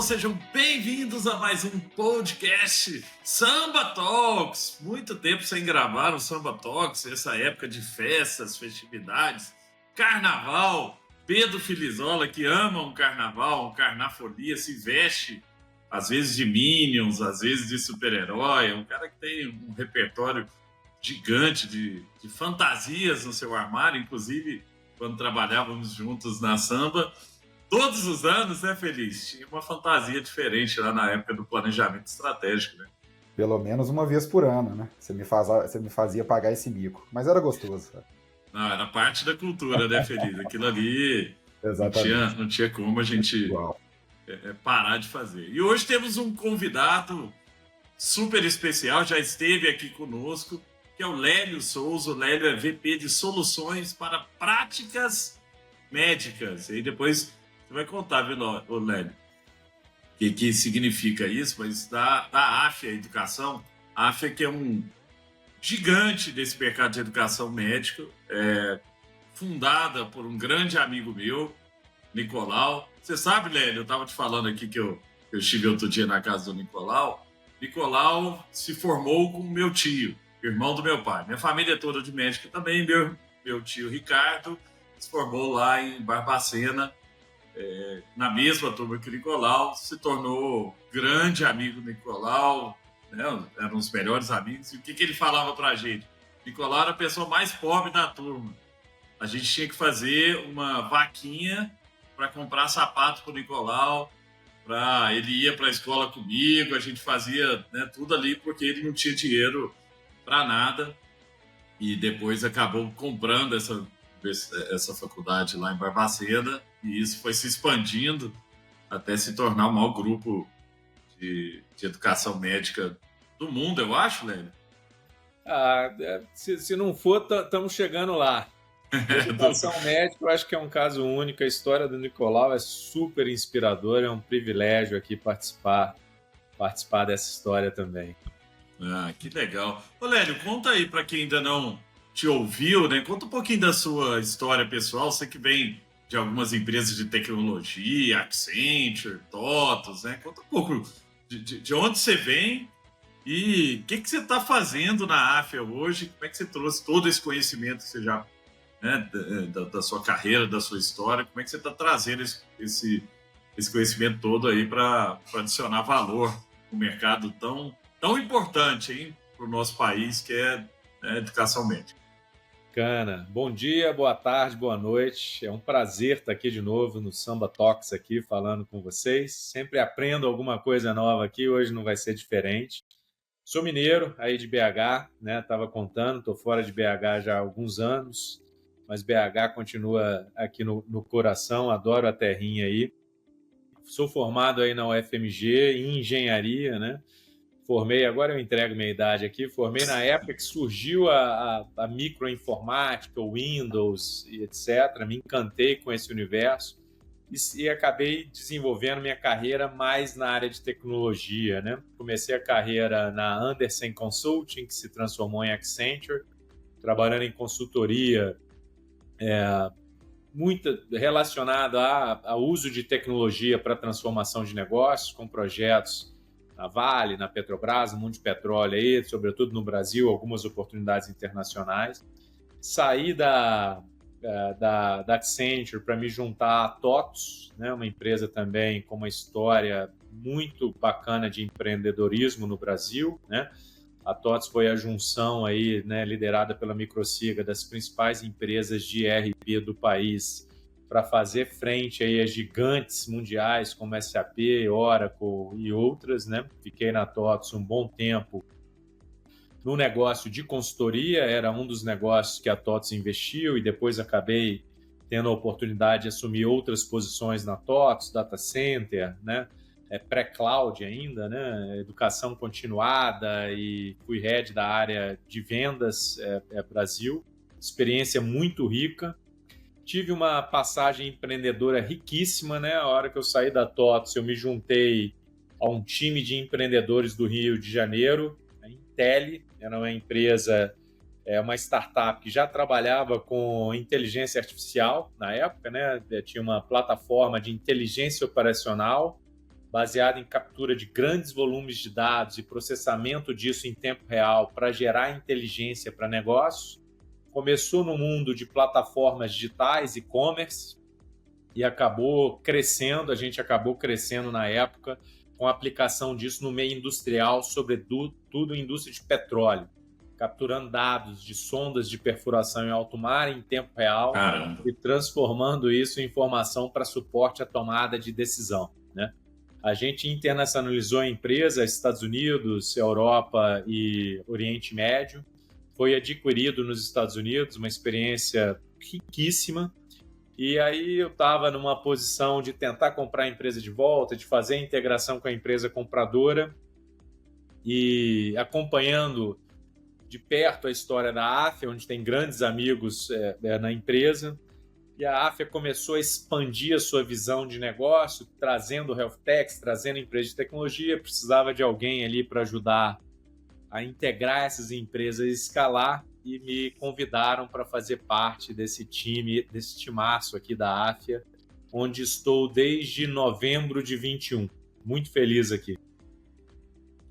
sejam bem-vindos a mais um podcast Samba Talks. Muito tempo sem gravar o Samba Talks, essa época de festas, festividades, carnaval. Pedro Filizola, que ama um carnaval, um carnafolia, se veste às vezes de Minions, às vezes de super-herói. É um cara que tem um repertório gigante de fantasias no seu armário, inclusive quando trabalhávamos juntos na Samba. Todos os anos, né, Feliz? Tinha uma fantasia diferente lá na época do planejamento estratégico, né? Pelo menos uma vez por ano, né? Você me fazia pagar esse mico. Mas era gostoso, cara. Não, era parte da cultura, né, Feliz? Aquilo ali não tinha como a gente parar de fazer. E hoje temos um convidado super especial, já esteve aqui conosco, que é o Lélio Souza. O Lélio é VP de Soluções para Práticas Médicas. E aí depois você vai contar, viu, Lélio, o que significa isso, mas da AFIA Educação. A AFIA, que é um gigante desse mercado de educação médica, fundada por um grande amigo meu, Nicolau. Você sabe, Lélio, eu estava te falando aqui que eu estive outro dia na casa do Nicolau. Nicolau se formou com meu tio, irmão do meu pai. Minha família é toda de médica também. Meu tio Ricardo se formou lá em Barbacena, na mesma turma que o Nicolau, se tornou grande amigo do Nicolau, né? Eram os melhores amigos. E o que ele falava pra gente? Nicolau era a pessoa mais pobre da turma. A gente tinha que fazer uma vaquinha para comprar sapato pro Nicolau, ele ia para a escola comigo, a gente fazia, né, tudo ali porque ele não tinha dinheiro para nada. E depois acabou comprando essa faculdade lá em Barbacena, e isso foi se expandindo até se tornar o maior grupo de educação médica do mundo, eu acho, Lélio. Se não for, estamos chegando lá. Educação médica, eu acho que é um caso único. A história do Nicolau é super inspiradora, é um privilégio aqui participar dessa história também. Que legal. Ô, Lélio, conta aí para quem ainda não te ouviu, né? Conta um pouquinho da sua história pessoal. Você que vem de algumas empresas de tecnologia, Accenture, TOTVS, né? Conta um pouco de onde você vem e o que você está fazendo na AFIA hoje. Como é que você trouxe todo esse conhecimento que você já, né, da sua carreira, da sua história, como é que você está trazendo esse conhecimento todo aí para adicionar valor no mercado tão importante para o nosso país, que é a educação médica? Bacana. Bom dia, boa tarde, boa noite. É um prazer estar aqui de novo no Samba Talks aqui, falando com vocês. Sempre aprendo alguma coisa nova aqui, hoje não vai ser diferente. Sou mineiro, aí de BH, né? Estava contando, estou fora de BH já há alguns anos, mas BH continua aqui no coração, adoro a terrinha aí. Sou formado aí na UFMG em engenharia, né? Formei, agora eu entrego minha idade aqui, formei na época que surgiu a microinformática, o Windows e etc. Me encantei com esse universo e acabei desenvolvendo minha carreira mais na área de tecnologia, né? Comecei a carreira na Andersen Consulting, que se transformou em Accenture, trabalhando em consultoria muito relacionada ao uso de tecnologia para transformação de negócios, com projetos na Vale, na Petrobras, no mundo de petróleo aí, sobretudo no Brasil, algumas oportunidades internacionais. Saí da Accenture para me juntar à TOTVS, né, uma empresa também com uma história muito bacana de empreendedorismo no Brasil, né? A TOTVS foi a junção aí, né, liderada pela Microsiga, das principais empresas de ERP do país, para fazer frente aí a gigantes mundiais como SAP, Oracle e outras, né? Fiquei na TOTVS um bom tempo no negócio de consultoria, era um dos negócios que a TOTVS investiu, e depois acabei tendo a oportunidade de assumir outras posições na TOTVS, data center, né? Pré-cloud ainda, né? Educação continuada, e fui head da área de vendas Brasil. Experiência muito rica. Tive uma passagem empreendedora riquíssima, né? A hora que eu saí da TOTVS, eu me juntei a um time de empreendedores do Rio de Janeiro, a Intelli, era uma empresa, uma startup que já trabalhava com inteligência artificial na época, né? Tinha uma plataforma de inteligência operacional baseada em captura de grandes volumes de dados e processamento disso em tempo real para gerar inteligência para negócios. Começou no mundo de plataformas digitais, e-commerce, e acabou crescendo, a gente acabou crescendo na época com a aplicação disso no meio industrial, sobretudo em indústria de petróleo, capturando dados de sondas de perfuração em alto mar em tempo real. Caramba. E transformando isso em informação para suporte à tomada de decisão, né? A gente internacionalizou a empresa, Estados Unidos, Europa e Oriente Médio. Foi adquirido nos Estados Unidos, uma experiência riquíssima. E aí eu estava numa posição de tentar comprar a empresa de volta, de fazer a integração com a empresa compradora e acompanhando de perto a história da Afya, onde tem grandes amigos na empresa. E a Afya começou a expandir a sua visão de negócio, trazendo health techs, trazendo empresas de tecnologia. Precisava de alguém ali para ajudar a integrar essas empresas e escalar. E me convidaram para fazer parte desse time, desse timaço aqui da Afya, onde estou desde novembro de 21. Muito feliz aqui.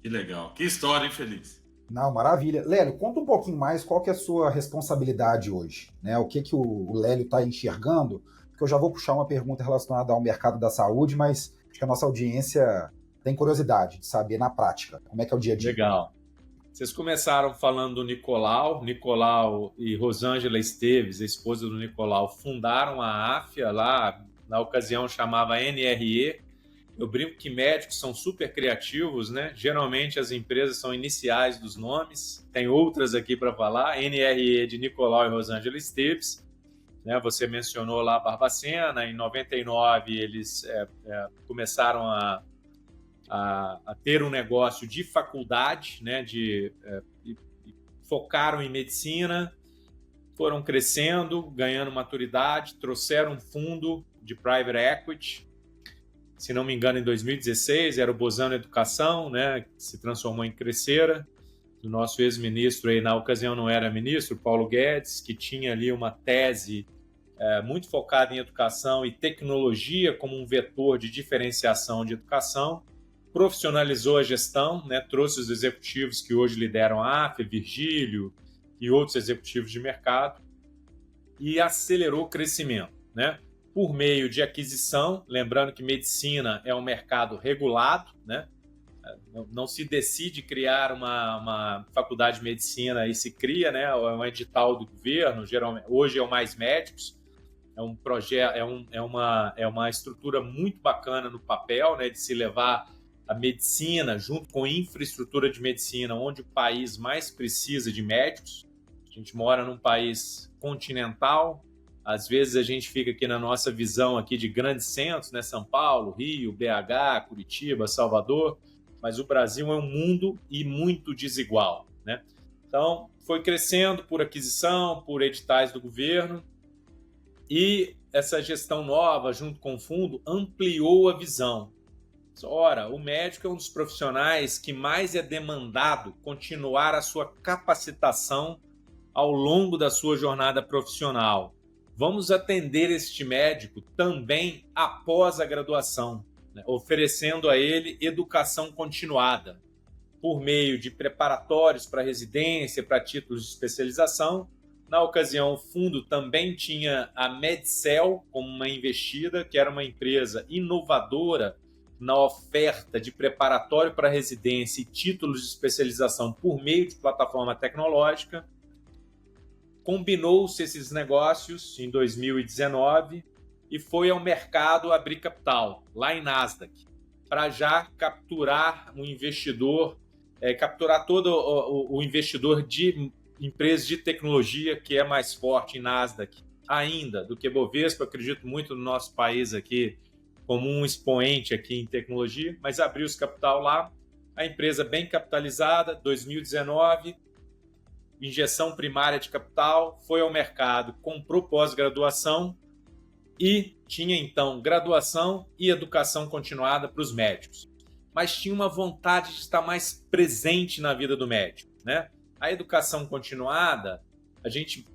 Que legal. Que história, hein, Feliz? Não, maravilha. Lélio, conta um pouquinho mais qual que é a sua responsabilidade hoje, né? O que o Lélio está enxergando, porque eu já vou puxar uma pergunta relacionada ao mercado da saúde, mas acho que a nossa audiência tem curiosidade de saber na prática como é que é o dia a dia. Legal. Vocês começaram falando do Nicolau. Nicolau e Rosângela Esteves, a esposa do Nicolau, fundaram a Afya lá, na ocasião chamava NRE. Eu brinco que médicos são super criativos, né? Geralmente as empresas são iniciais dos nomes. Tem outras aqui para falar. NRE de Nicolau e Rosângela Esteves. Né? Você mencionou lá a Barbacena. Em 99 eles começaram a ter um negócio de faculdade, né, focaram em medicina, foram crescendo, ganhando maturidade, trouxeram um fundo de private equity, se não me engano, em 2016, era o Bozano Educação, né, que se transformou em Crescera, do nosso ex-ministro, aí na ocasião não era ministro, Paulo Guedes, que tinha ali uma tese muito focada em educação e tecnologia como um vetor de diferenciação de educação. Profissionalizou a gestão, né? Trouxe os executivos que hoje lideram a Afya, Virgílio e outros executivos de mercado, e acelerou o crescimento, né? Por meio de aquisição, lembrando que medicina é um mercado regulado, né? Não se decide criar uma faculdade de medicina e se cria, né? É um edital do governo, geralmente, hoje é o Mais Médicos. É um projeto, é uma estrutura muito bacana no papel, né? De se levar a medicina, junto com a infraestrutura de medicina, onde o país mais precisa de médicos. A gente mora num país continental, às vezes a gente fica aqui na nossa visão aqui de grandes centros, né? São Paulo, Rio, BH, Curitiba, Salvador, mas o Brasil é um mundo e muito desigual, né? Então, foi crescendo por aquisição, por editais do governo, e essa gestão nova, junto com o fundo, ampliou a visão. Ora, o médico é um dos profissionais que mais é demandado continuar a sua capacitação ao longo da sua jornada profissional. Vamos atender este médico também após a graduação, né? Oferecendo a ele educação continuada, por meio de preparatórios para residência, para títulos de especialização. Na ocasião, o fundo também tinha a Medcel como uma investida, que era uma empresa inovadora na oferta de preparatório para residência e títulos de especialização por meio de plataforma tecnológica. Combinou-se esses negócios em 2019 e foi ao mercado abrir capital, lá em Nasdaq, para já capturar um investidor, capturar todo o investidor de empresas de tecnologia que é mais forte em Nasdaq ainda do que Bovespa. Acredito muito no nosso país aqui como um expoente aqui em tecnologia, mas abriu esse capital lá, a empresa bem capitalizada, 2019, injeção primária de capital, foi ao mercado, comprou pós-graduação e tinha então graduação e educação continuada para os médicos. Mas tinha uma vontade de estar mais presente na vida do médico, né? A educação continuada, a gente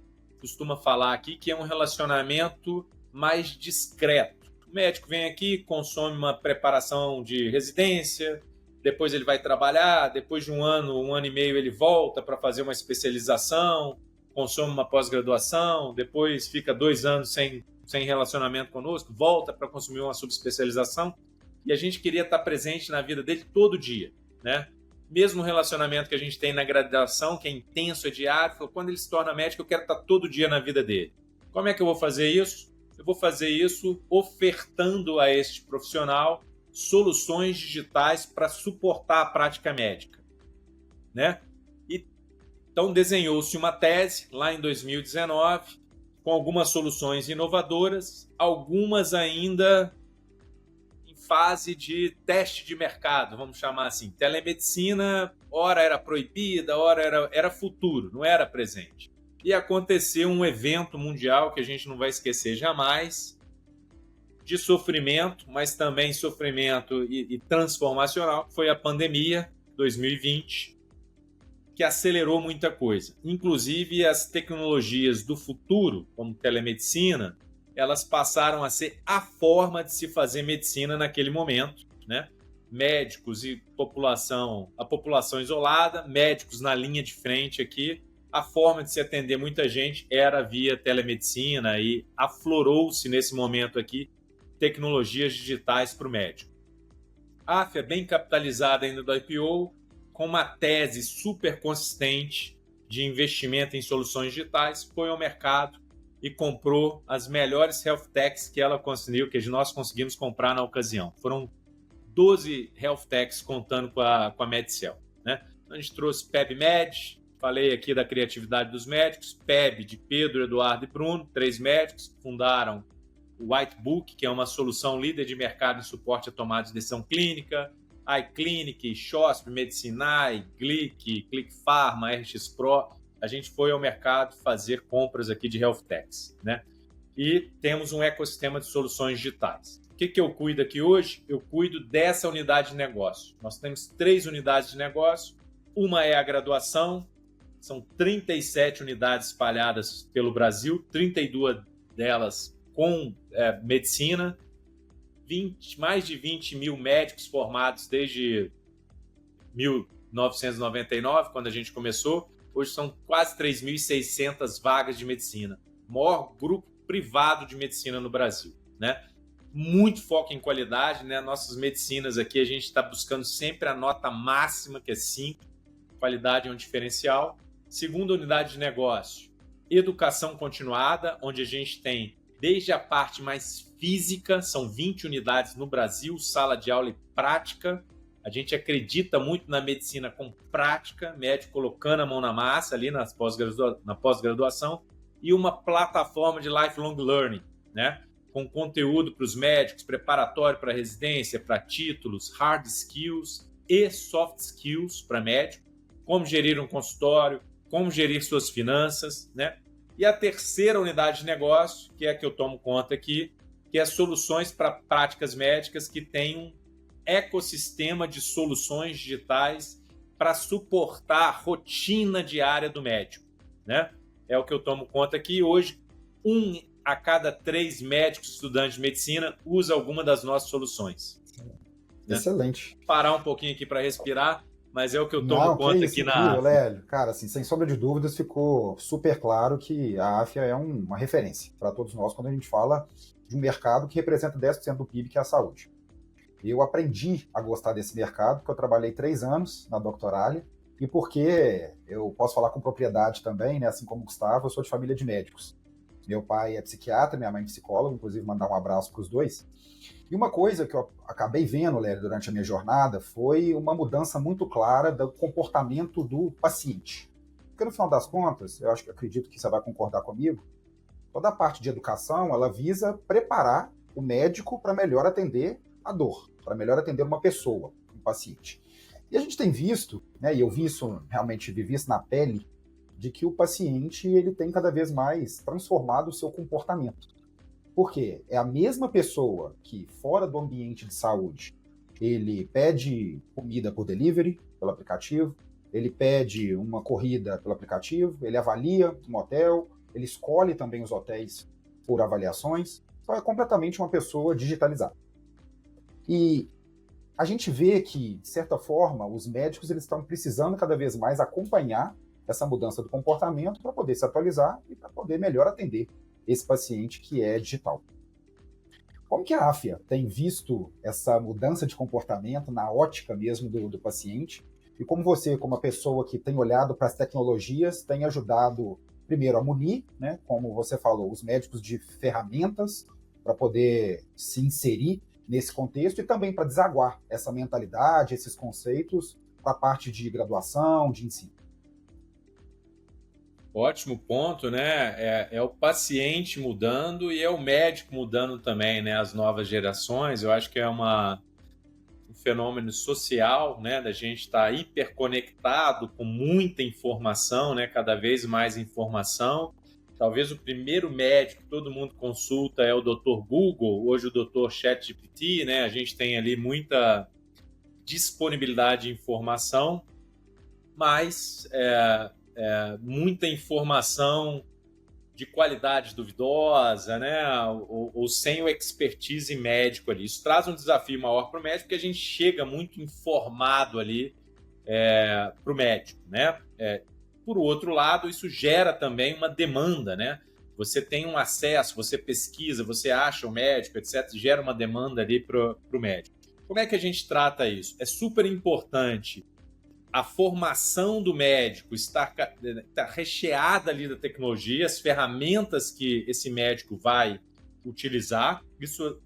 costuma falar aqui que é um relacionamento mais discreto, O médico vem aqui, consome uma preparação de residência, depois ele vai trabalhar, depois de um ano e meio ele volta para fazer uma especialização, consome uma pós-graduação, depois fica 2 anos sem relacionamento conosco, volta para consumir uma subespecialização, e a gente queria estar presente na vida dele todo dia, né? Mesmo o relacionamento que a gente tem na graduação, que é intenso, é diário, quando ele se torna médico, eu quero estar todo dia na vida dele. Como é que eu vou fazer isso? Eu vou fazer isso ofertando a este profissional soluções digitais para suportar a prática médica, né? Então desenhou-se uma tese lá em 2019 com algumas soluções inovadoras, algumas ainda em fase de teste de mercado, vamos chamar assim. Telemedicina, ora era proibida, ora era futuro, não era presente. E aconteceu um evento mundial que a gente não vai esquecer jamais, de sofrimento, mas também sofrimento e transformacional, que foi a pandemia 2020, que acelerou muita coisa. Inclusive, as tecnologias do futuro, como telemedicina, elas passaram a ser a forma de se fazer medicina naquele momento, né? Médicos e a população isolada, médicos na linha de frente aqui, a forma de se atender muita gente era via telemedicina e aflorou-se nesse momento aqui tecnologias digitais para o médico. A AFIA é bem capitalizada ainda do IPO, com uma tese super consistente de investimento em soluções digitais, foi ao mercado e comprou as melhores health techs que ela conseguiu, que nós conseguimos comprar na ocasião. Foram 12 health techs contando com a Medcell, né? A gente trouxe PebMed, falei aqui da criatividade dos médicos, PEB de Pedro, Eduardo e Bruno, 3 médicos, fundaram o Whitebook, que é uma solução líder de mercado em suporte a tomada de decisão clínica, iClinic, Shosp, Medicinai, Glic, ClickPharma, RX Pro. A gente foi ao mercado fazer compras aqui de health techs, né? E temos um ecossistema de soluções digitais. O que eu cuido aqui hoje? Eu cuido dessa unidade de negócio. Nós temos 3 unidades de negócio. Uma é a graduação, são 37 unidades espalhadas pelo Brasil, 32 delas com medicina, mais de 20 mil médicos formados desde 1999, quando a gente começou. Hoje são quase 3.600 vagas de medicina. Maior grupo privado de medicina no Brasil, né? Muito foco em qualidade, né? Nossas medicinas aqui, a gente está buscando sempre a nota máxima, que é 5. Qualidade é um diferencial. Segunda unidade de negócio, educação continuada, onde a gente tem desde a parte mais física, são 20 unidades no Brasil, sala de aula e prática. A gente acredita muito na medicina com prática, médico colocando a mão na massa ali na pós-graduação, e uma plataforma de lifelong learning, né? Com conteúdo para os médicos, preparatório para residência, para títulos, hard skills e soft skills para médico, como gerir um consultório, como gerir suas finanças, né? E a terceira unidade de negócio, que é a que eu tomo conta aqui, que é soluções para práticas médicas que tem um ecossistema de soluções digitais para suportar a rotina diária do médico, né? É o que eu tomo conta aqui. Hoje, 1 a cada 3 médicos estudantes de medicina usa alguma das nossas soluções. Excelente. Né? Parar um pouquinho aqui para respirar, mas é o que eu tomo conta aqui na AFIA. Lélio. Cara, assim, sem sombra de dúvidas, ficou super claro que a AFIA é uma referência para todos nós quando a gente fala de um mercado que representa 10% do PIB, que é a saúde. Eu aprendi a gostar desse mercado porque eu trabalhei 3 anos na Doctoralia e porque eu posso falar com propriedade também, né? Assim como o Gustavo, eu sou de família de médicos. Meu pai é psiquiatra, minha mãe é psicóloga, inclusive mandar um abraço para os dois. E uma coisa que eu acabei vendo, Lélio, durante a minha jornada foi uma mudança muito clara do comportamento do paciente. Porque no final das contas, acredito que você vai concordar comigo, toda a parte de educação, ela visa preparar o médico para melhor atender a dor, para melhor atender uma pessoa, um paciente. E a gente tem visto, né, e eu vi isso, realmente vivi isso na pele, de que o paciente ele tem cada vez mais transformado o seu comportamento. Por quê? É a mesma pessoa que, fora do ambiente de saúde, ele pede comida por delivery, pelo aplicativo, ele pede uma corrida pelo aplicativo, ele avalia um hotel, ele escolhe também os hotéis por avaliações. Então é completamente uma pessoa digitalizada. E a gente vê que, de certa forma, os médicos eles estão precisando cada vez mais acompanhar essa mudança do comportamento para poder se atualizar e para poder melhor atender esse paciente que é digital. Como que a AFIA tem visto essa mudança de comportamento na ótica mesmo do paciente? E como você, como uma pessoa que tem olhado para as tecnologias, tem ajudado, primeiro, a munir, né, como você falou, os médicos de ferramentas para poder se inserir nesse contexto e também para desaguar essa mentalidade, esses conceitos para a parte de graduação, de ensino? Ótimo ponto, né? É o paciente mudando e é o médico mudando também, né? As novas gerações. Eu acho que é um fenômeno social, né? Da gente estar hiperconectado com muita informação, né? Cada vez mais informação. Talvez o primeiro médico que todo mundo consulta é o Dr. Google, hoje o Dr. ChatGPT, né? A gente tem ali muita disponibilidade de informação, mas muita informação de qualidade duvidosa, né? Ou sem o expertise médico ali. Isso traz um desafio maior para o médico, porque a gente chega muito informado ali para o médico, né? Por outro lado, isso gera também uma demanda, né? Você tem um acesso, você pesquisa, você acha o médico, etc. Gera uma demanda ali para o médico. Como é que a gente trata isso? É super importante a formação do médico estar recheada ali da tecnologia, as ferramentas que esse médico vai utilizar. Isso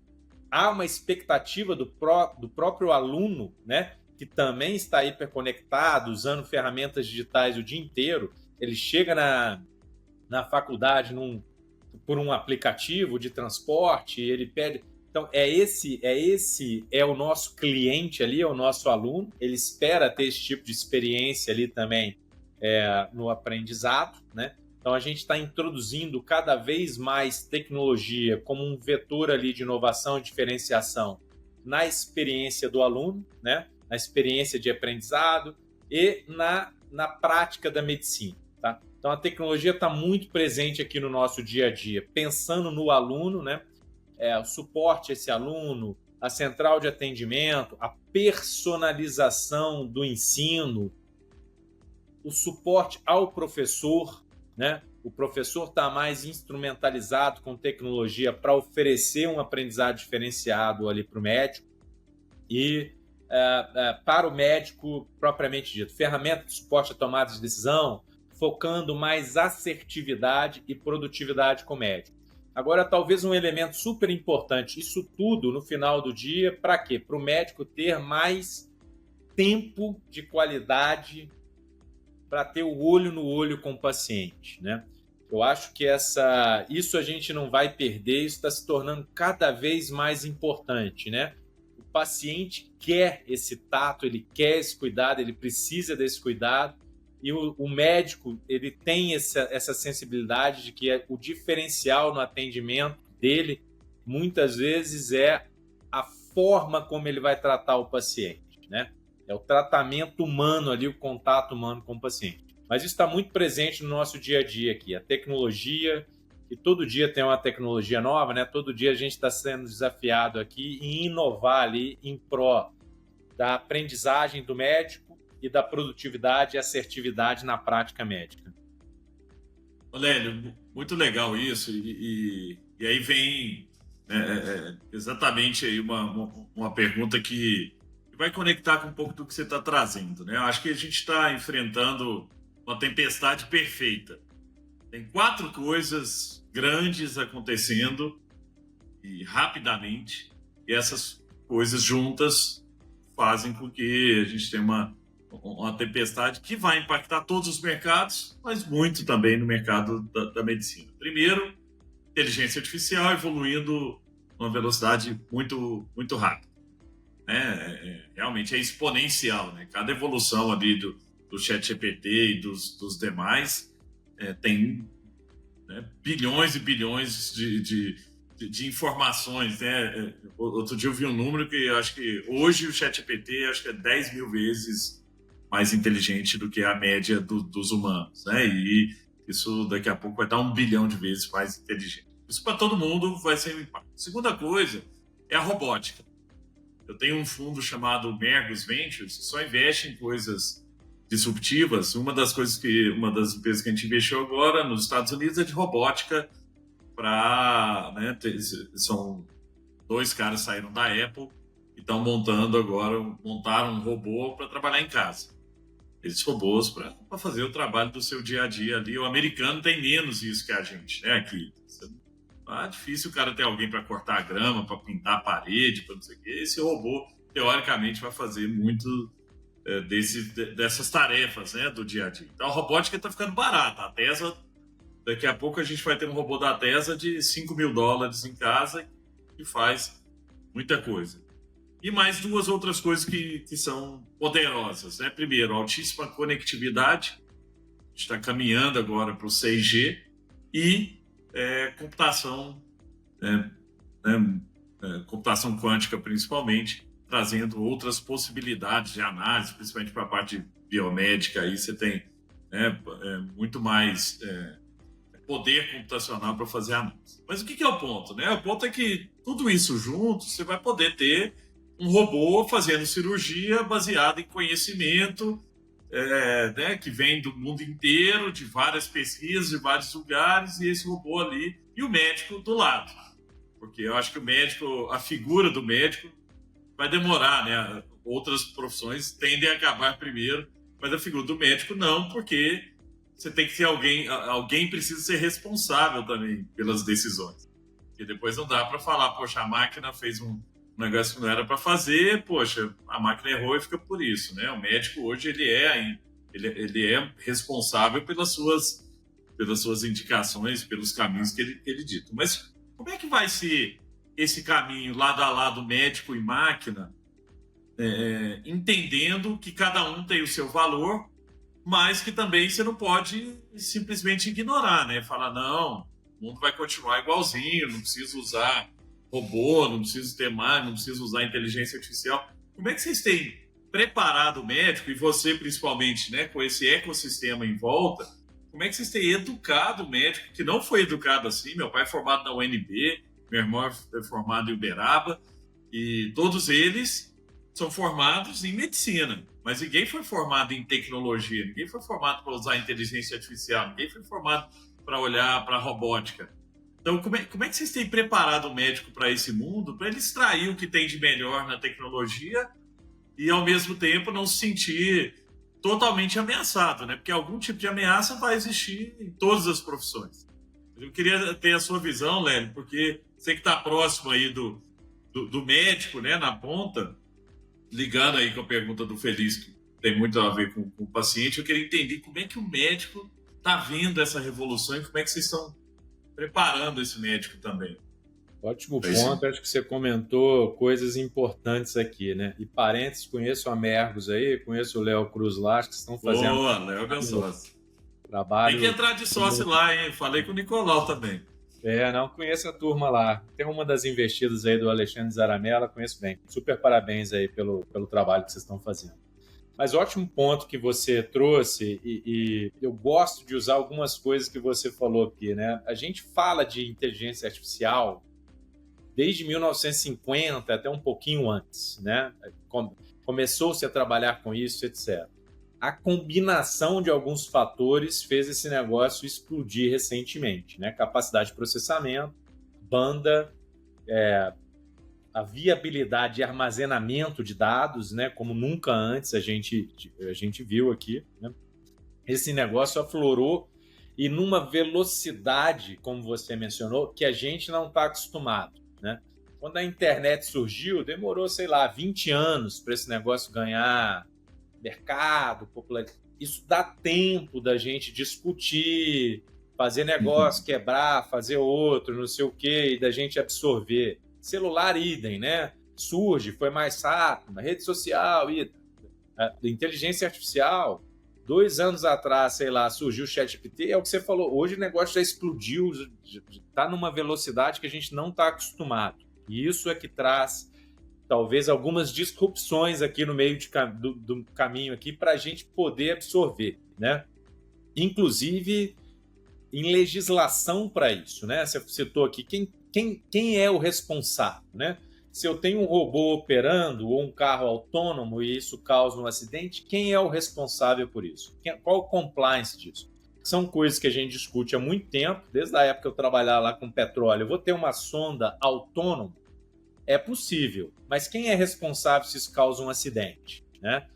há uma expectativa do próprio aluno, né, que também está hiperconectado, usando ferramentas digitais o dia inteiro. Ele chega na faculdade por um aplicativo de transporte, ele pede... Então, esse é o nosso cliente ali, é o nosso aluno. Ele espera ter esse tipo de experiência ali também no aprendizado, né? Então, a gente está introduzindo cada vez mais tecnologia como um vetor ali de inovação e diferenciação na experiência do aluno, né? Na experiência de aprendizado e na prática da medicina, tá? Então, a tecnologia está muito presente aqui no nosso dia a dia, pensando no aluno, né? O suporte a esse aluno, a central de atendimento, a personalização do ensino, o suporte ao professor, né? O professor está mais instrumentalizado com tecnologia para oferecer um aprendizado diferenciado ali para o médico e para o médico propriamente dito. Ferramenta de suporte à tomada de decisão, focando mais assertividade e produtividade com o médico. Agora, talvez um elemento super importante, isso tudo no final do dia, para quê? Para o médico ter mais tempo de qualidade para ter o olho no olho com o paciente, né? Eu acho que isso a gente não vai perder, isso está se tornando cada vez mais importante, né? O paciente quer esse tato, ele quer esse cuidado, ele precisa desse cuidado, e o médico ele tem essa sensibilidade de que o diferencial no atendimento dele muitas vezes é a forma como ele vai tratar o paciente, né? É o tratamento humano ali, o contato humano com o paciente. Mas isso está muito presente no nosso dia a dia aqui, a tecnologia, e todo dia tem uma tecnologia nova, né? Todo dia a gente está sendo desafiado aqui em inovar ali em pró da aprendizagem do médico e da produtividade e assertividade na prática médica. Lélio, muito legal isso, e aí vem exatamente aí uma pergunta que vai conectar com um pouco do que você está trazendo, né? Eu acho que a gente está enfrentando uma tempestade perfeita. Tem 4 coisas grandes acontecendo e rapidamente, e essas coisas juntas fazem com que a gente tenha uma tempestade que vai impactar todos os mercados, mas muito também no mercado da medicina. Primeiro, inteligência artificial evoluindo numa velocidade muito, muito rápida. Realmente é exponencial, né? Cada evolução ali do ChatGPT e dos demais tem bilhões e bilhões de informações, né? Outro dia eu vi um número que eu acho que hoje o ChatGPT acho que é 10 mil vezes mais inteligente do que a média dos humanos, né? E isso daqui a pouco vai dar 1 bilhão de vezes mais inteligente. Isso para todo mundo vai ser um impacto. Segunda coisa é a robótica. Eu tenho um fundo chamado Mergus Ventures, que só investe em coisas disruptivas. Uma das empresas que a gente investiu agora nos Estados Unidos é de robótica para, né, são 2 caras saíram da Apple e estão montaram um robô para trabalhar em casa. Esses robôs para fazer o trabalho do seu dia a dia ali. O americano tem menos isso que a gente, né? Aqui é difícil o cara ter alguém para cortar a grama, para pintar a parede, para não sei o quê. Esse robô, teoricamente, vai fazer muito dessas tarefas, né, do dia a dia. Então a robótica está ficando barata. A Tesla, daqui a pouco a gente vai ter um robô da Tesla de $5 mil em casa que faz muita coisa. E mais 2 outras coisas que são poderosas, né? Primeiro, altíssima conectividade. A gente está caminhando agora para o 6G e computação, computação quântica principalmente, trazendo outras possibilidades de análise, principalmente para a parte biomédica. Aí você tem muito mais poder computacional para fazer análise. Mas o que é o ponto? Né? O ponto é que tudo isso junto, você vai poder ter um robô fazendo cirurgia baseado em conhecimento que vem do mundo inteiro, de várias pesquisas, de vários lugares, e esse robô ali, e o médico do lado. Porque eu acho que o médico, a figura do médico vai demorar, né? Outras profissões tendem a acabar primeiro, mas a figura do médico não, porque você tem que ter alguém precisa ser responsável também pelas decisões. Porque depois não dá para falar, poxa, a máquina fez um negócio que não era para fazer, poxa, a máquina errou e fica por isso, né? O médico hoje ele é responsável pelas suas indicações, pelos caminhos que ele dita. Mas como é que vai ser esse caminho lado a lado médico e máquina, entendendo que cada um tem o seu valor, mas que também você não pode simplesmente ignorar, né? Falar, não, o mundo vai continuar igualzinho, não preciso usar robô, não preciso ter mais, não preciso usar inteligência artificial. Como é que vocês têm preparado o médico, e você principalmente, né, com esse ecossistema em volta, como é que vocês têm educado o médico, que não foi educado assim? Meu pai é formado na UNB, meu irmão é formado em Uberaba, e todos eles são formados em medicina, mas ninguém foi formado em tecnologia, ninguém foi formado para usar inteligência artificial, ninguém foi formado para olhar para a robótica. Então, como é que vocês têm preparado o médico para esse mundo, para ele extrair o que tem de melhor na tecnologia e, ao mesmo tempo, não se sentir totalmente ameaçado, né? Porque algum tipo de ameaça vai existir em todas as profissões. Eu queria ter a sua visão, Lélio, porque você que está próximo aí do médico, né, na ponta, ligando aí com a pergunta do Feliz, que tem muito a ver com o paciente, eu queria entender como é que o médico está vendo essa revolução e como é que vocês estão preparando esse médico também. Ótimo ponto, acho que você comentou coisas importantes aqui, né? E parênteses, conheço a Mergus aí, conheço o Léo Cruz lá, acho que estão fazendo... Boa, Léo é meu sócio. Trabalho... Tem que entrar de sócio lá, hein? Falei com o Nicolau também. Não conheço a turma lá. Tem uma das investidas aí do Alexandre Zaramella, conheço bem. Super parabéns aí pelo trabalho que vocês estão fazendo. Mas ótimo ponto que você trouxe, e eu gosto de usar algumas coisas que você falou aqui, né? A gente fala de inteligência artificial desde 1950 até um pouquinho antes, né? Começou-se a trabalhar com isso, etc. A combinação de alguns fatores fez esse negócio explodir recentemente, né? Capacidade de processamento, banda, a viabilidade de armazenamento de dados, né, como nunca antes a gente viu aqui, né? Esse negócio aflorou e numa velocidade, como você mencionou, que a gente não está acostumado, né? Quando a internet surgiu, demorou, 20 anos para esse negócio ganhar mercado, popularidade. Isso dá tempo da gente discutir, fazer negócio, quebrar, fazer outro, não sei o quê, e da gente absorver. Celular, idem, né? Surge, foi mais rápido, rede social, idem. Inteligência artificial, 2 anos atrás, surgiu o ChatGPT, é o que você falou, hoje o negócio já explodiu, está numa velocidade que a gente não está acostumado. E isso é que traz, talvez, algumas disrupções aqui no meio do caminho aqui para a gente poder absorver, né? Inclusive, em legislação para isso, né? Você citou aqui quem é o responsável, né? Se eu tenho um robô operando ou um carro autônomo e isso causa um acidente, quem é o responsável por isso? Qual o compliance disso? São coisas que a gente discute há muito tempo, desde a época que eu trabalhava lá com petróleo. Eu vou ter uma sonda autônoma? É possível, mas quem é responsável se isso causa um acidente, né?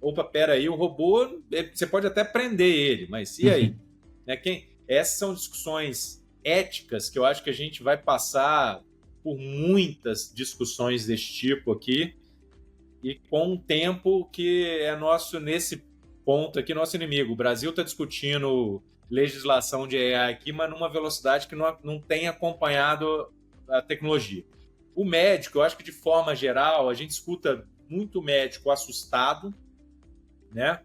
Opa, peraí, o robô, você pode até prender ele, mas e aí? Né? Essas são discussões éticas que eu acho que a gente vai passar por muitas discussões desse tipo aqui, e com um tempo que é nosso, nesse ponto aqui, nosso inimigo. O Brasil está discutindo legislação de AI aqui, mas numa velocidade que não tem acompanhado a tecnologia. O médico, eu acho que de forma geral, a gente escuta muito médico assustado, né,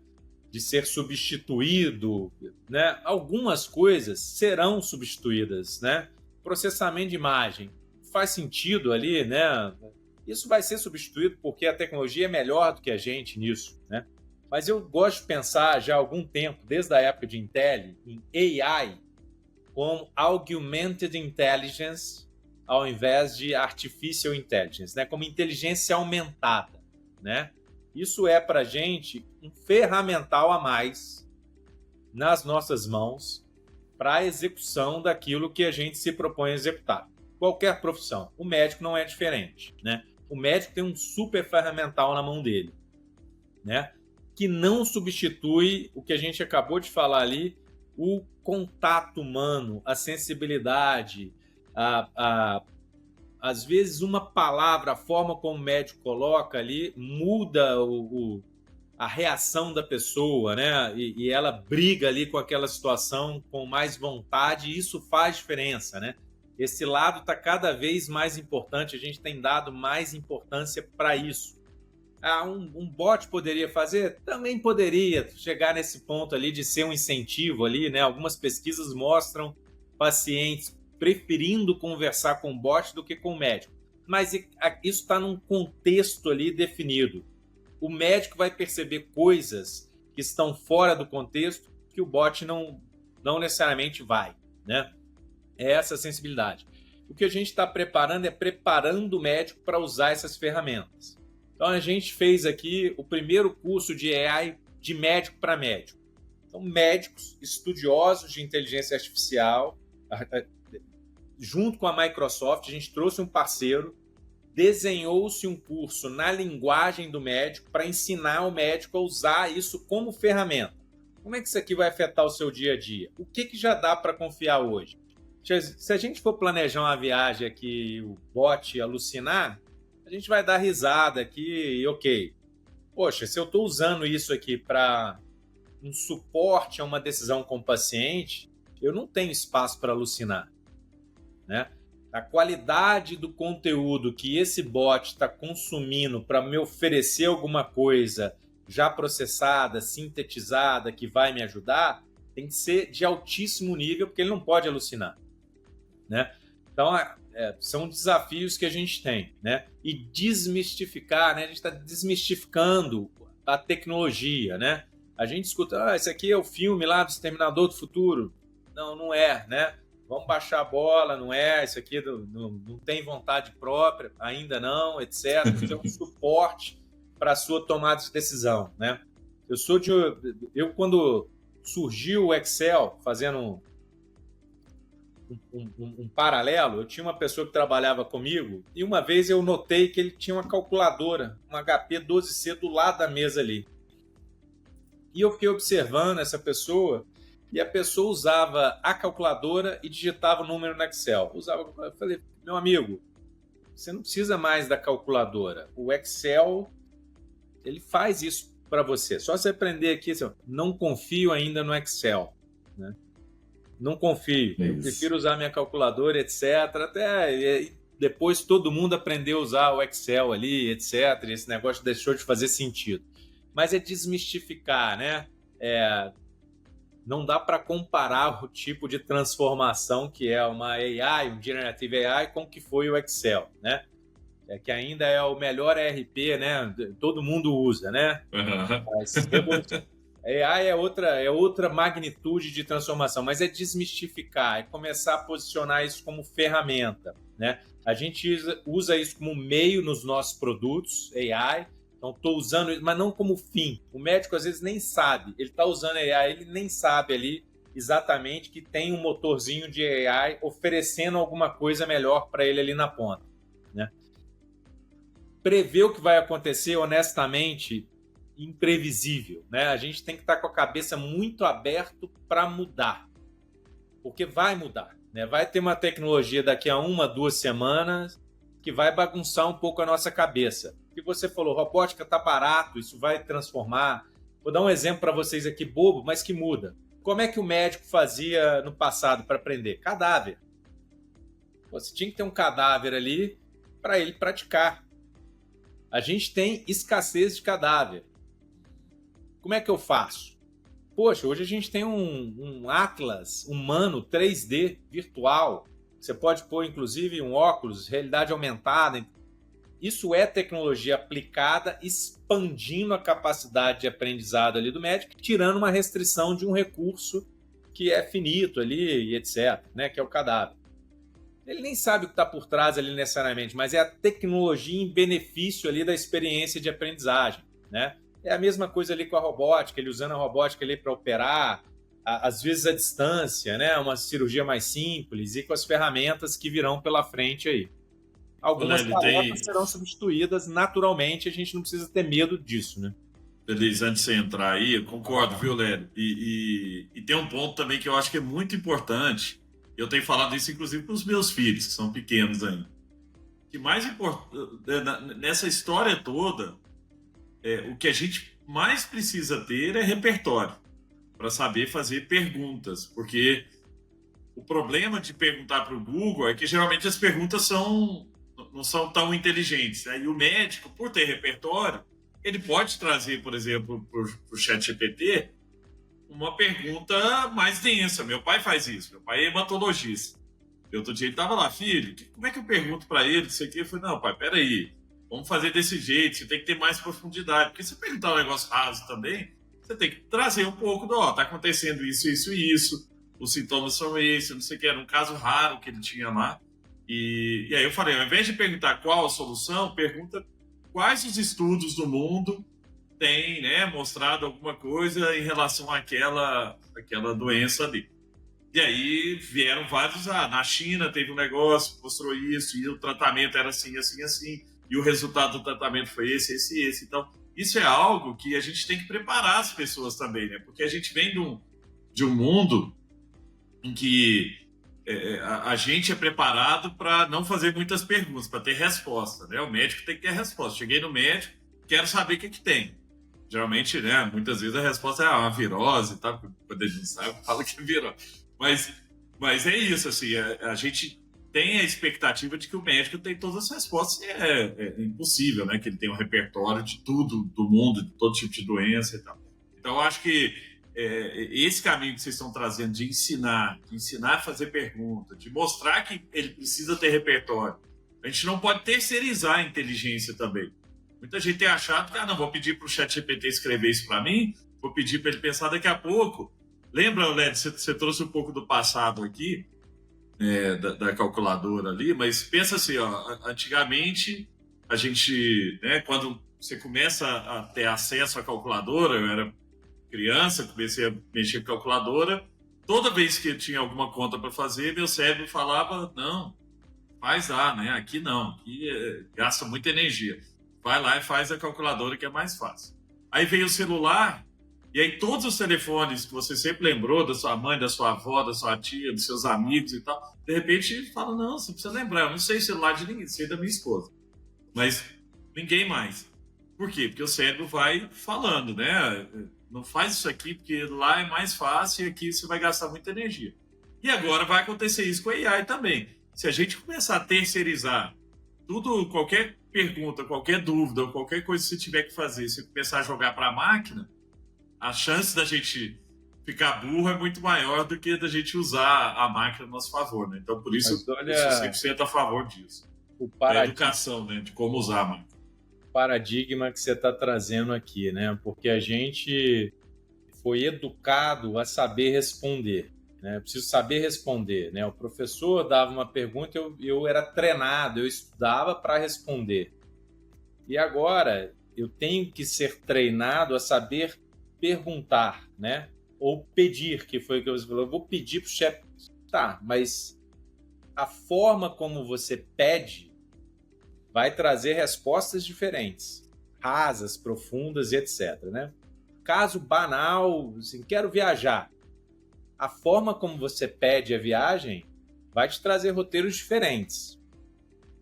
de ser substituído, né? Algumas coisas serão substituídas, né? Processamento de imagem faz sentido ali, né? Isso vai ser substituído porque a tecnologia é melhor do que a gente nisso, né? Mas eu gosto de pensar já há algum tempo, desde a época de Intel, em AI como Augmented Intelligence ao invés de Artificial Intelligence, né? Como inteligência aumentada, né? Isso é para a gente um ferramental a mais nas nossas mãos para a execução daquilo que a gente se propõe a executar. Qualquer profissão. O médico não é diferente, né? O médico tem um super ferramental na mão dele, né? Que não substitui o que a gente acabou de falar ali, o contato humano, a sensibilidade, às vezes uma palavra, a forma como o médico coloca ali, muda a reação da pessoa, né? E ela briga ali com aquela situação com mais vontade, e isso faz diferença, né? Esse lado está cada vez mais importante, a gente tem dado mais importância para isso. Um bot poderia fazer? Também poderia chegar nesse ponto ali de ser um incentivo ali, né? Algumas pesquisas mostram pacientes preferindo conversar com o bot do que com o médico. Mas isso está num contexto ali definido. O médico vai perceber coisas que estão fora do contexto que o bot não necessariamente vai, né? É essa sensibilidade. O que a gente está preparando é preparando o médico para usar essas ferramentas. Então, a gente fez aqui o primeiro curso de AI de médico para médico. Então, médicos estudiosos de inteligência artificial, junto com a Microsoft, a gente trouxe um parceiro, desenhou-se um curso na linguagem do médico para ensinar o médico a usar isso como ferramenta. Como é que isso aqui vai afetar o seu dia a dia? O que já dá para confiar hoje? Se a gente for planejar uma viagem aqui e o bot alucinar, a gente vai dar risada aqui e ok. Poxa, se eu estou usando isso aqui para um suporte a uma decisão com o paciente, eu não tenho espaço para alucinar, né? A qualidade do conteúdo que esse bot está consumindo para me oferecer alguma coisa já processada, sintetizada, que vai me ajudar, tem que ser de altíssimo nível, porque ele não pode alucinar, né? Então, são desafios que a gente tem, né? E desmistificar, né? A gente está desmistificando a tecnologia, né? A gente escuta, esse aqui é o filme lá do Exterminador do Futuro. Não é, né? Vamos baixar a bola, não é, isso aqui não tem vontade própria, ainda não, etc. Isso é um suporte para a sua tomada de decisão, né? Eu quando surgiu o Excel, fazendo um paralelo, eu tinha uma pessoa que trabalhava comigo e uma vez eu notei que ele tinha uma calculadora, um HP 12C do lado da mesa ali. E eu fiquei observando essa pessoa e a pessoa usava a calculadora e digitava o número no Excel. Eu falei, meu amigo, você não precisa mais da calculadora. O Excel, ele faz isso para você. Só você aprender aqui, assim, não confio ainda no Excel, né? Não confio. Isso. Eu prefiro usar minha calculadora, etc. Até depois todo mundo aprendeu a usar o Excel ali, etc. E esse negócio deixou de fazer sentido. Mas é desmistificar, né? Não dá para comparar o tipo de transformação que é uma AI, um Generative AI, com o que foi o Excel, né? Que ainda é o melhor ERP, né? Todo mundo usa, né? Uhum. Mas AI é outra magnitude de transformação, mas é desmistificar, é começar a posicionar isso como ferramenta, né? A gente usa isso como meio nos nossos produtos, AI, então estou usando isso, mas não como fim. O médico às vezes nem sabe, ele está usando AI, ele nem sabe ali exatamente que tem um motorzinho de AI oferecendo alguma coisa melhor para ele ali na ponta, né? Prever o que vai acontecer, honestamente, imprevisível, né? A gente tem que estar com a cabeça muito aberta para mudar, porque vai mudar, né? Vai ter uma tecnologia daqui a 1-2 semanas que vai bagunçar um pouco a nossa cabeça. O que você falou, robótica está barato, isso vai transformar. Vou dar um exemplo para vocês aqui, bobo, mas que muda. Como é que o médico fazia no passado para aprender? Cadáver. Você tinha que ter um cadáver ali para ele praticar. A gente tem escassez de cadáver. Como é que eu faço? Poxa, hoje a gente tem um atlas humano 3D virtual. Você pode pôr, inclusive, um óculos, realidade aumentada. Isso é tecnologia aplicada, expandindo a capacidade de aprendizado ali do médico, tirando uma restrição de um recurso que é finito ali e etc., né, que é o cadáver. Ele nem sabe o que está por trás ali necessariamente, mas é a tecnologia em benefício ali da experiência de aprendizagem, né? É a mesma coisa ali com a robótica, ele usando a robótica ali para operar, às vezes à distância, né? Uma cirurgia mais simples e com as ferramentas que virão pela frente aí. Algumas tarefas serão substituídas naturalmente, a gente não precisa ter medo disso, né? Beleza, antes de você entrar aí, eu concordo, viu, Lélio? E tem um ponto também que eu acho que é muito importante. Eu tenho falado isso, inclusive, para os meus filhos, que são pequenos ainda. Que mais importante, nessa história toda, o que a gente mais precisa ter é repertório para saber fazer perguntas. Porque o problema de perguntar para o Google é que geralmente as perguntas não são tão inteligentes. Né? E o médico, por ter repertório, ele pode trazer, por exemplo, para o ChatGPT uma pergunta mais densa. Meu pai faz isso, meu pai é hematologista. Outro dia ele estava lá, filho, como é que eu pergunto para ele isso aqui? Eu falei, não, pai, peraí, vamos fazer desse jeito, você tem que ter mais profundidade. Porque se você perguntar um negócio raso também, você tem que trazer um pouco do, tá acontecendo isso, isso e isso, os sintomas são esses, não sei o que, era um caso raro que ele tinha lá. E aí eu falei, ao invés de perguntar qual a solução, pergunta quais os estudos do mundo tem, né, mostrado alguma coisa em relação àquela doença ali. E aí vieram vários, na China teve um negócio que mostrou isso, e o tratamento era assim, assim, assim, e o resultado do tratamento foi esse, esse, esse. Então, isso é algo que a gente tem que preparar as pessoas também, né? Porque a gente vem de um mundo em que a gente é preparado para não fazer muitas perguntas, para ter resposta, né? O médico tem que ter resposta. Cheguei no médico, quero saber o que tem. Geralmente, né, muitas vezes a resposta é uma virose, tá? Quando a gente sabe, fala que é virose. Mas é isso, assim, a gente tem a expectativa de que o médico tem todas as respostas, e é impossível, né, que ele tenha um repertório de tudo, do mundo, de todo tipo de doença e tal. Então, eu acho que esse caminho que vocês estão trazendo de ensinar a fazer pergunta, de mostrar que ele precisa ter repertório, a gente não pode terceirizar a inteligência também. Muita gente tem achado que, não, vou pedir para o ChatGPT escrever isso para mim, vou pedir para ele pensar daqui a pouco. Lembra, Led, você trouxe um pouco do passado aqui, da calculadora ali, mas pensa assim, ó, antigamente a gente, né, quando você começa a ter acesso à calculadora, eu era criança, comecei a mexer com calculadora, toda vez que eu tinha alguma conta para fazer, meu cérebro falava, não, faz lá, né, aqui não, aqui gasta muita energia. Vai lá e faz a calculadora que é mais fácil. Aí veio o celular, e aí todos os telefones que você sempre lembrou, da sua mãe, da sua avó, da sua tia, dos seus amigos e tal, de repente fala, não, você precisa lembrar, eu não sei o celular de ninguém, sei da minha esposa. Mas ninguém mais. Por quê? Porque o cérebro vai falando, né? Não faz isso aqui, porque lá é mais fácil e aqui você vai gastar muita energia. E agora vai acontecer isso com a AI também. Se a gente começar a terceirizar tudo, qualquer pergunta, qualquer dúvida, ou qualquer coisa que você tiver que fazer, se começar a jogar para a máquina, a chance da gente ficar burro é muito maior do que da gente usar a máquina a nosso favor, né? Então, por isso, eu sou 100% a favor disso. Da educação, né? De como usar a máquina. O paradigma que você está trazendo aqui, né? Porque a gente foi educado a saber responder. Né? Eu preciso saber responder. Né? O professor dava uma pergunta, eu era treinado, eu estudava para responder. E agora eu tenho que ser treinado a saber perguntar, né? Ou pedir, que foi o que você falou. Eu vou pedir para o chefe. Tá, mas a forma como você pede vai trazer respostas diferentes, rasas, profundas e etc. Né? Caso banal, assim, quero viajar. A forma como você pede a viagem vai te trazer roteiros diferentes,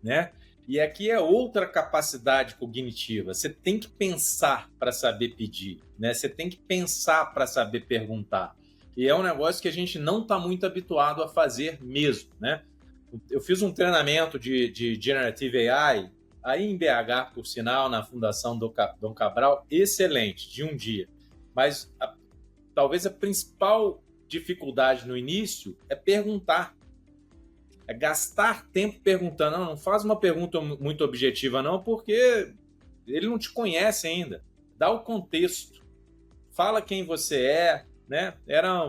né? E aqui é outra capacidade cognitiva. Você tem que pensar para saber pedir, né? Você tem que pensar para saber perguntar. E é um negócio que a gente não está muito habituado a fazer mesmo, né? Eu fiz um treinamento de Generative AI aí em BH, por sinal, na Fundação Dom Cabral, excelente, de um dia. Mas talvez a principal dificuldade no início é perguntar. É gastar tempo perguntando. Não faz uma pergunta muito objetiva, não, porque ele não te conhece ainda. Dá o contexto. Fala quem você é, né?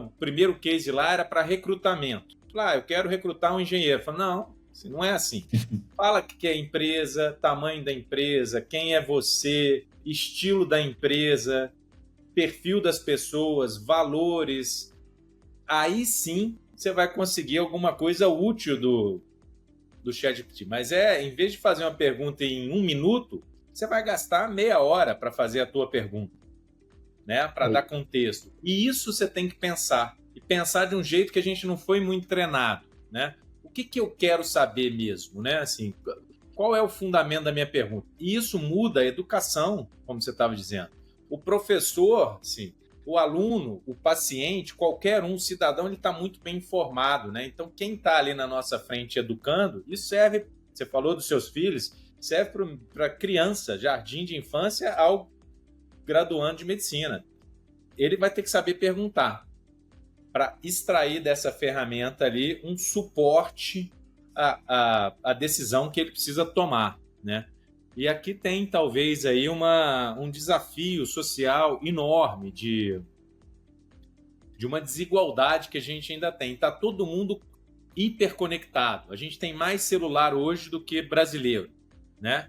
O primeiro case lá era para recrutamento. Eu quero recrutar um engenheiro. Fala, não, não é assim. Fala o que é a empresa, tamanho da empresa, quem é você, estilo da empresa, perfil das pessoas, valores. Aí sim você vai conseguir alguma coisa útil do ChatGPT. Mas em vez de fazer uma pergunta em 1 minuto, você vai gastar meia hora para fazer a tua pergunta, né? Para dar contexto. E isso você tem que pensar. E pensar de um jeito que a gente não foi muito treinado, né? O que eu quero saber mesmo, né? Assim, qual é o fundamento da minha pergunta? E isso muda a educação, como você estava dizendo. O professor, assim, o aluno, o paciente, qualquer um, o cidadão, ele está muito bem informado, né? Então, quem está ali na nossa frente educando, isso serve, você falou dos seus filhos, serve para criança, jardim de infância, ao graduando de medicina. Ele vai ter que saber perguntar para extrair dessa ferramenta ali um suporte à decisão que ele precisa tomar, né? E aqui tem, talvez, aí um desafio social enorme de uma desigualdade que a gente ainda tem. Está todo mundo hiperconectado. A gente tem mais celular hoje do que brasileiro, né?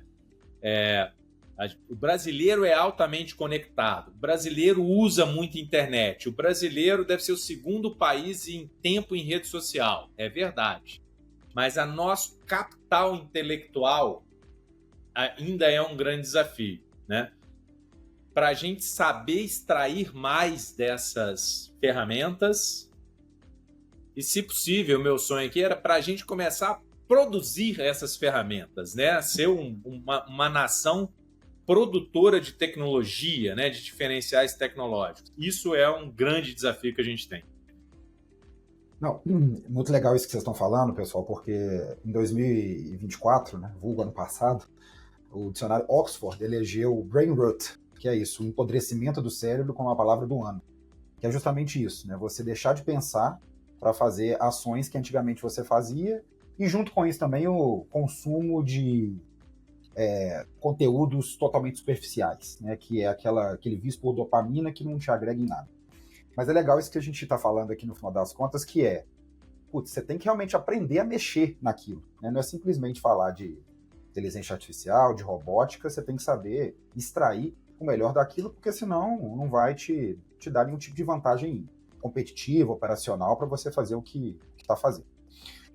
O brasileiro é altamente conectado. O brasileiro usa muito internet. O brasileiro deve ser o segundo país em tempo em rede social. É verdade. Mas a nosso capital intelectual ainda é um grande desafio, né? Para a gente saber extrair mais dessas ferramentas e, se possível, o meu sonho aqui era para a gente começar a produzir essas ferramentas, né? Ser uma nação produtora de tecnologia, né? De diferenciais tecnológicos. Isso é um grande desafio que a gente tem. Não, muito legal isso que vocês estão falando, pessoal, porque em 2024, né, vulgo ano passado, o dicionário Oxford elegeu o brain rot, que é isso, o empodrecimento do cérebro como a palavra do ano, que é justamente isso, né? Você deixar de pensar para fazer ações que antigamente você fazia, e junto com isso também o consumo de conteúdos totalmente superficiais, né? Que é aquele vício por dopamina que não te agrega em nada. Mas é legal isso que a gente está falando aqui no final das contas, que você tem que realmente aprender a mexer naquilo, né? Não é simplesmente falar de inteligência artificial, de robótica, você tem que saber extrair o melhor daquilo, porque senão não vai te dar nenhum tipo de vantagem competitiva, operacional, para você fazer o que está fazendo.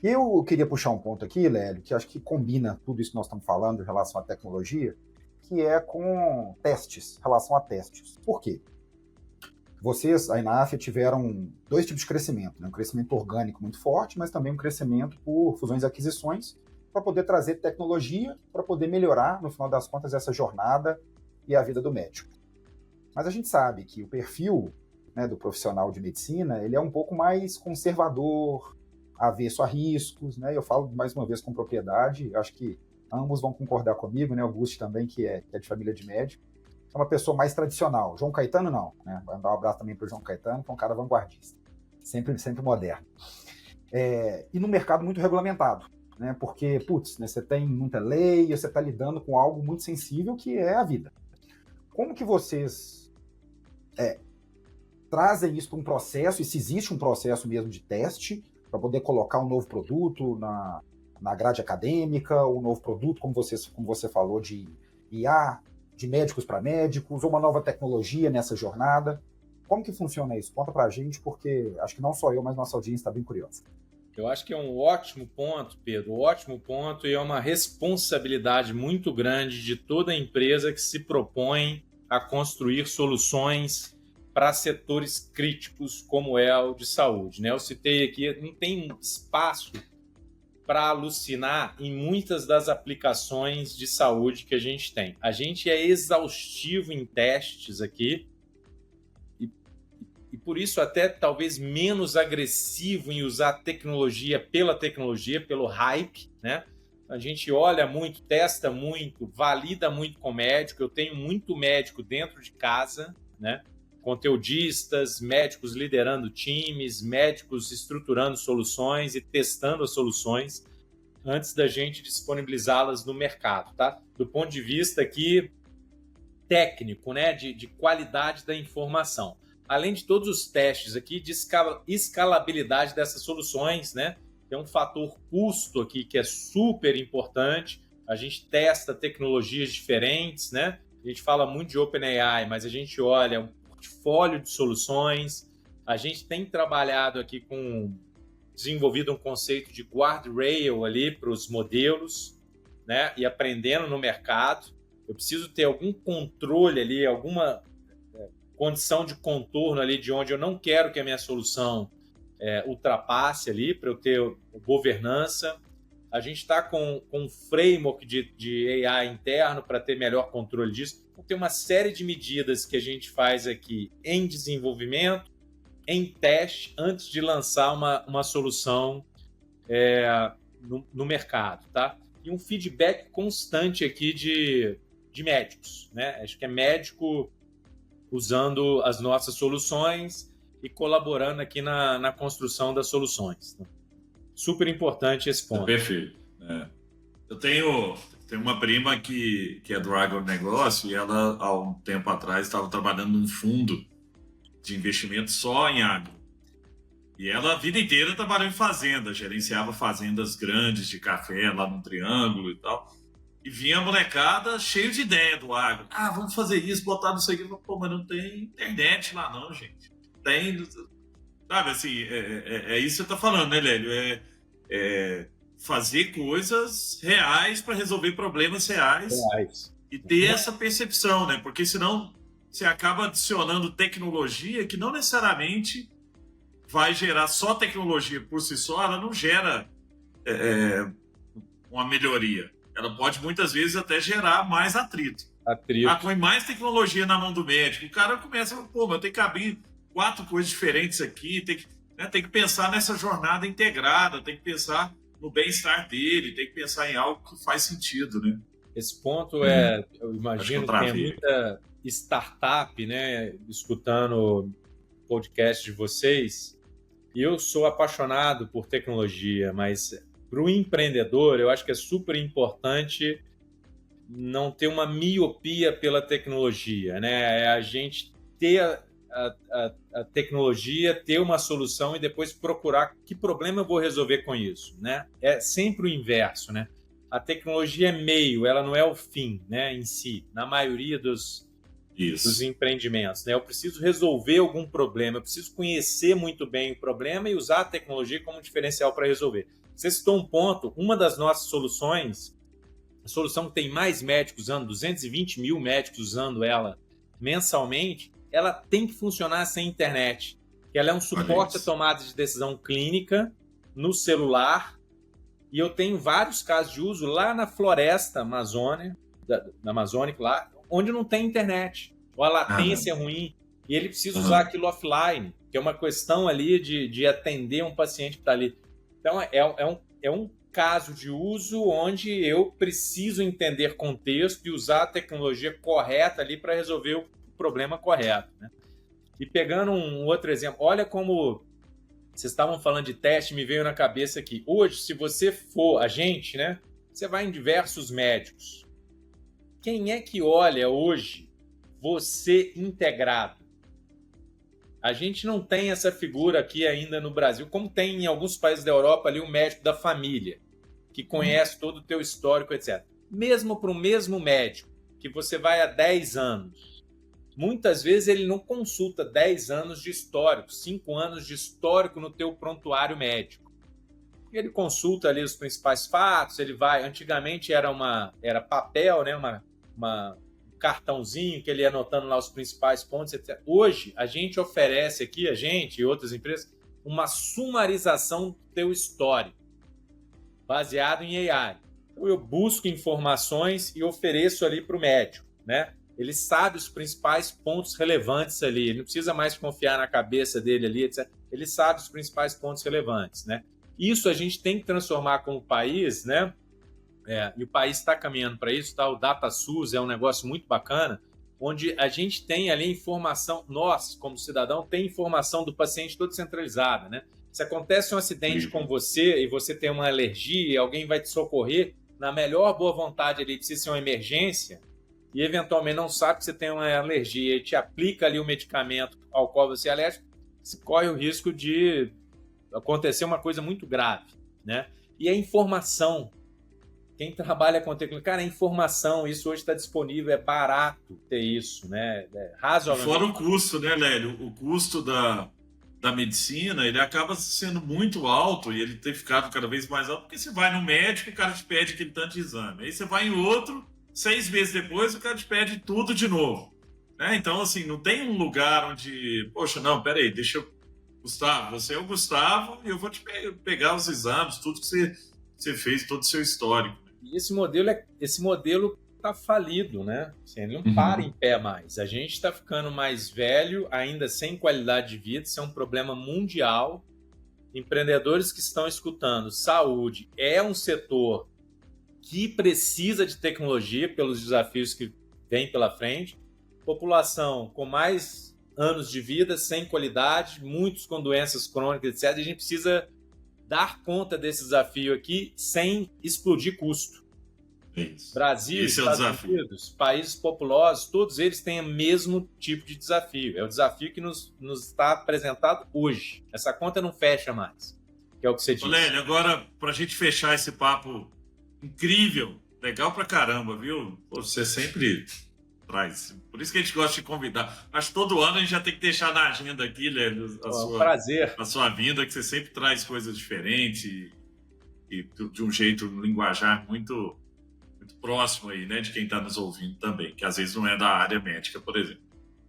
E eu queria puxar um ponto aqui, Lélio, que acho que combina tudo isso que nós estamos falando em relação à tecnologia, que é com testes, relação a testes. Por quê? Vocês, aí na AFIA, tiveram 2 tipos de crescimento, né? Um crescimento orgânico muito forte, mas também um crescimento por fusões e aquisições, para poder trazer tecnologia, para poder melhorar, no final das contas, essa jornada e a vida do médico. Mas a gente sabe que o perfil, né, do profissional de medicina, ele é um pouco mais conservador, avesso a riscos, né? Eu falo mais uma vez com propriedade, acho que ambos vão concordar comigo, né? Augusto também, que é de família de médico, é uma pessoa mais tradicional. João Caetano não, né? Vai dar um abraço também para o João Caetano, que é um cara vanguardista, sempre moderno. E no mercado muito regulamentado, né? Porque, né, você tem muita lei, você está lidando com algo muito sensível que é a vida. Como que vocês trazem isso para um processo, e se existe um processo mesmo de teste, para poder colocar um novo produto na grade acadêmica, um novo produto, como você falou, de IA, de médicos para médicos, ou uma nova tecnologia nessa jornada. Como que funciona isso? Conta para a gente, porque acho que não só eu, mas nossa audiência está bem curiosa. Eu acho que é um ótimo ponto, Pedro, um ótimo ponto, e é uma responsabilidade muito grande de toda empresa que se propõe a construir soluções para setores críticos como é o de saúde, né? Eu citei aqui, não tem espaço para alucinar em muitas das aplicações de saúde que a gente tem. A gente é exaustivo em testes aqui e por isso até talvez menos agressivo em usar tecnologia, pelo hype, né? A gente olha muito, testa muito, valida muito com médico. Eu tenho muito médico dentro de casa, né? Conteudistas, médicos liderando times, médicos estruturando soluções e testando as soluções antes da gente disponibilizá-las no mercado, tá? Do ponto de vista aqui técnico, né? De qualidade da informação. Além de todos os testes aqui de escalabilidade dessas soluções, né? Tem um fator custo aqui que é super importante. A gente testa tecnologias diferentes, né? A gente fala muito de OpenAI, mas a gente olha um portfólio de soluções. A gente tem trabalhado aqui desenvolvido um conceito de guardrail ali para os modelos, né? E aprendendo no mercado. Eu preciso ter algum controle ali, alguma condição de contorno ali de onde eu não quero que a minha solução ultrapasse ali, para eu ter governança. A gente está com um framework de AI interno para ter melhor controle disso. Então, tem uma série de medidas que a gente faz aqui em desenvolvimento, em teste, antes de lançar uma solução no mercado, tá? E um feedback constante aqui de médicos, né? Acho que é médico usando as nossas soluções e colaborando aqui na construção das soluções. Super importante esse ponto. Perfeito. Eu tenho uma prima que é do agronegócio e ela, há um tempo atrás, estava trabalhando num fundo de investimento só em agro. E ela, a vida inteira, trabalhou em fazenda, gerenciava fazendas grandes de café lá no Triângulo e tal. E vinha a molecada cheio de ideia do agro. Vamos fazer isso, botar não sei o que. Pô, mas não tem internet lá não, gente. Tem... Sabe, assim, é isso que você está falando, né, Lélio? Fazer coisas reais para resolver problemas reais. E ter essa percepção, né? Porque senão você acaba adicionando tecnologia que não necessariamente vai gerar só tecnologia por si só, ela não gera uma melhoria. Ela pode, muitas vezes, até gerar mais atrito. Põe mais tecnologia na mão do médico. O cara começa, mas eu tenho que abrir 4 coisas diferentes aqui, tem que pensar nessa jornada integrada, tem que pensar no bem-estar dele, tem que pensar em algo que faz sentido, né? Esse ponto eu imagino que tem muita startup, né, escutando o podcast de vocês, e eu sou apaixonado por tecnologia, mas para o empreendedor, eu acho que é super importante não ter uma miopia pela tecnologia, né? É a gente ter a tecnologia, ter uma solução e depois procurar que problema eu vou resolver com isso, né? É sempre o inverso, né? A tecnologia é meio, ela não é o fim, né, em si, na maioria dos empreendimentos, né? Eu preciso resolver algum problema, eu preciso conhecer muito bem o problema e usar a tecnologia como diferencial para resolver. Você citou um ponto, uma das nossas soluções, a solução que tem mais médicos usando, 220 mil médicos usando ela mensalmente, ela tem que funcionar sem internet. Ela é um suporte à tomada de decisão clínica no celular, e eu tenho vários casos de uso lá na floresta amazônica, lá, onde não tem internet, ou a latência é ruim, e ele precisa usar aquilo offline, que é uma questão ali de atender um paciente que está ali. Então, é um caso de uso onde eu preciso entender contexto e usar a tecnologia correta ali para resolver o problema correto, né? E pegando um outro exemplo, olha como vocês estavam falando de teste, me veio na cabeça aqui. Hoje, se você for agente, né, você vai em diversos médicos. Quem é que olha hoje você integrado? A gente não tem essa figura aqui ainda no Brasil, como tem em alguns países da Europa ali o médico da família, que conhece todo o teu histórico, etc. Mesmo para o mesmo médico, que você vai há 10 anos, muitas vezes ele não consulta 10 anos de histórico, 5 anos de histórico no teu prontuário médico. Ele consulta ali os principais fatos, ele vai... Antigamente era papel, né? Um cartãozinho que ele ia anotando lá os principais pontos, etc. Hoje, a gente oferece aqui, a gente e outras empresas, uma sumarização do teu histórico, baseado em AI. Então, eu busco informações e ofereço ali para o médico, né? Ele sabe os principais pontos relevantes ali, ele não precisa mais confiar na cabeça dele ali, etc. Ele sabe os principais pontos relevantes, né? Isso a gente tem que transformar como país, né? E o país está caminhando para isso, tá? O DataSUS é um negócio muito bacana, onde a gente tem ali informação, nós, como cidadão, tem informação do paciente toda centralizada, né? Se acontece um acidente com você e você tem uma alergia, alguém vai te socorrer, na melhor boa vontade ali, precisa ser uma emergência, e eventualmente não sabe que você tem uma alergia e te aplica ali o medicamento ao qual você é alérgico, você corre o risco de acontecer uma coisa muito grave, né? E a informação. Quem trabalha com tecnologia, cara, a informação, isso hoje está disponível, é barato ter isso, né? Razoavelmente. Fora o custo, né, Lélio? O custo da medicina, ele acaba sendo muito alto e ele tem ficado cada vez mais alto, porque você vai no médico e o cara te pede aquele tanto de exame. Aí você vai em outro, 6 meses depois, o cara te pede tudo de novo. Né? Então, assim, não tem um lugar onde... Poxa, não, peraí, deixa eu... Gustavo, você é o Gustavo e eu vou te pegar os exames, tudo que você fez, todo o seu histórico. E esse modelo está falido, né? Assim, ele não para em pé mais. A gente está ficando mais velho, ainda sem qualidade de vida. Isso é um problema mundial. Empreendedores que estão escutando, saúde é um setor que precisa de tecnologia pelos desafios que vêm pela frente. População com mais anos de vida, sem qualidade, muitos com doenças crônicas, etc. E a gente precisa dar conta desse desafio aqui sem explodir custo. Isso. Brasil, Esse Estados Unidos, países populosos, todos eles têm o mesmo tipo de desafio. É o desafio que nos está apresentado hoje. Essa conta não fecha mais, que é o que você disse. Lélio, agora, para a gente fechar esse papo incrível, legal pra caramba, viu? Pô, você sempre traz. Por isso que a gente gosta de convidar. Acho que todo ano a gente já tem que deixar na agenda aqui, Lélio, prazer. A sua vinda, que você sempre traz coisas diferentes e de um jeito, um linguajar muito, muito próximo aí, né, de quem está nos ouvindo também, que às vezes não é da área médica, por exemplo.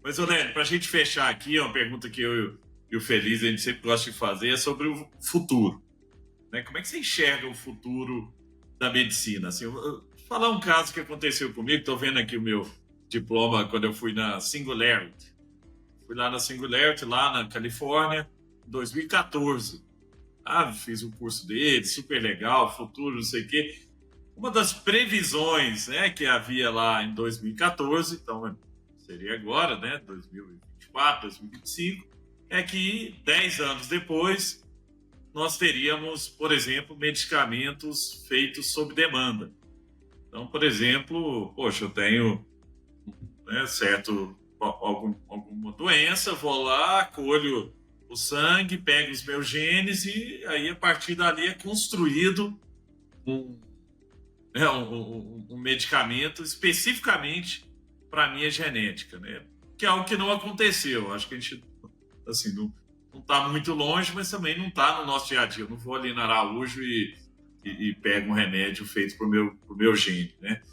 Mas, Lélio, para a gente fechar aqui, uma pergunta que eu e o Feliz a gente sempre gosta de fazer é sobre o futuro. Né? Como é que você enxerga o futuro da medicina? Assim, vou falar um caso que aconteceu comigo, estou vendo aqui o meu diploma quando eu fui na Singularity. Fui lá na Singularity, lá na Califórnia, em 2014. Fiz um curso dele, super legal, futuro, não sei o quê. Uma das previsões, né, que havia lá em 2014, então seria agora, né, 2024, 2025, é que 10 anos depois nós teríamos, por exemplo, medicamentos feitos sob demanda. Então, por exemplo, poxa, eu tenho alguma doença, vou lá, colho o sangue, pego os meus genes e aí a partir dali é construído um medicamento especificamente para a minha genética, né? Que é algo que não aconteceu. Acho que a gente assim, não está muito longe, mas também não está no nosso dia a dia. Eu não vou ali na Araújo e pego um remédio feito para o meu gene, né?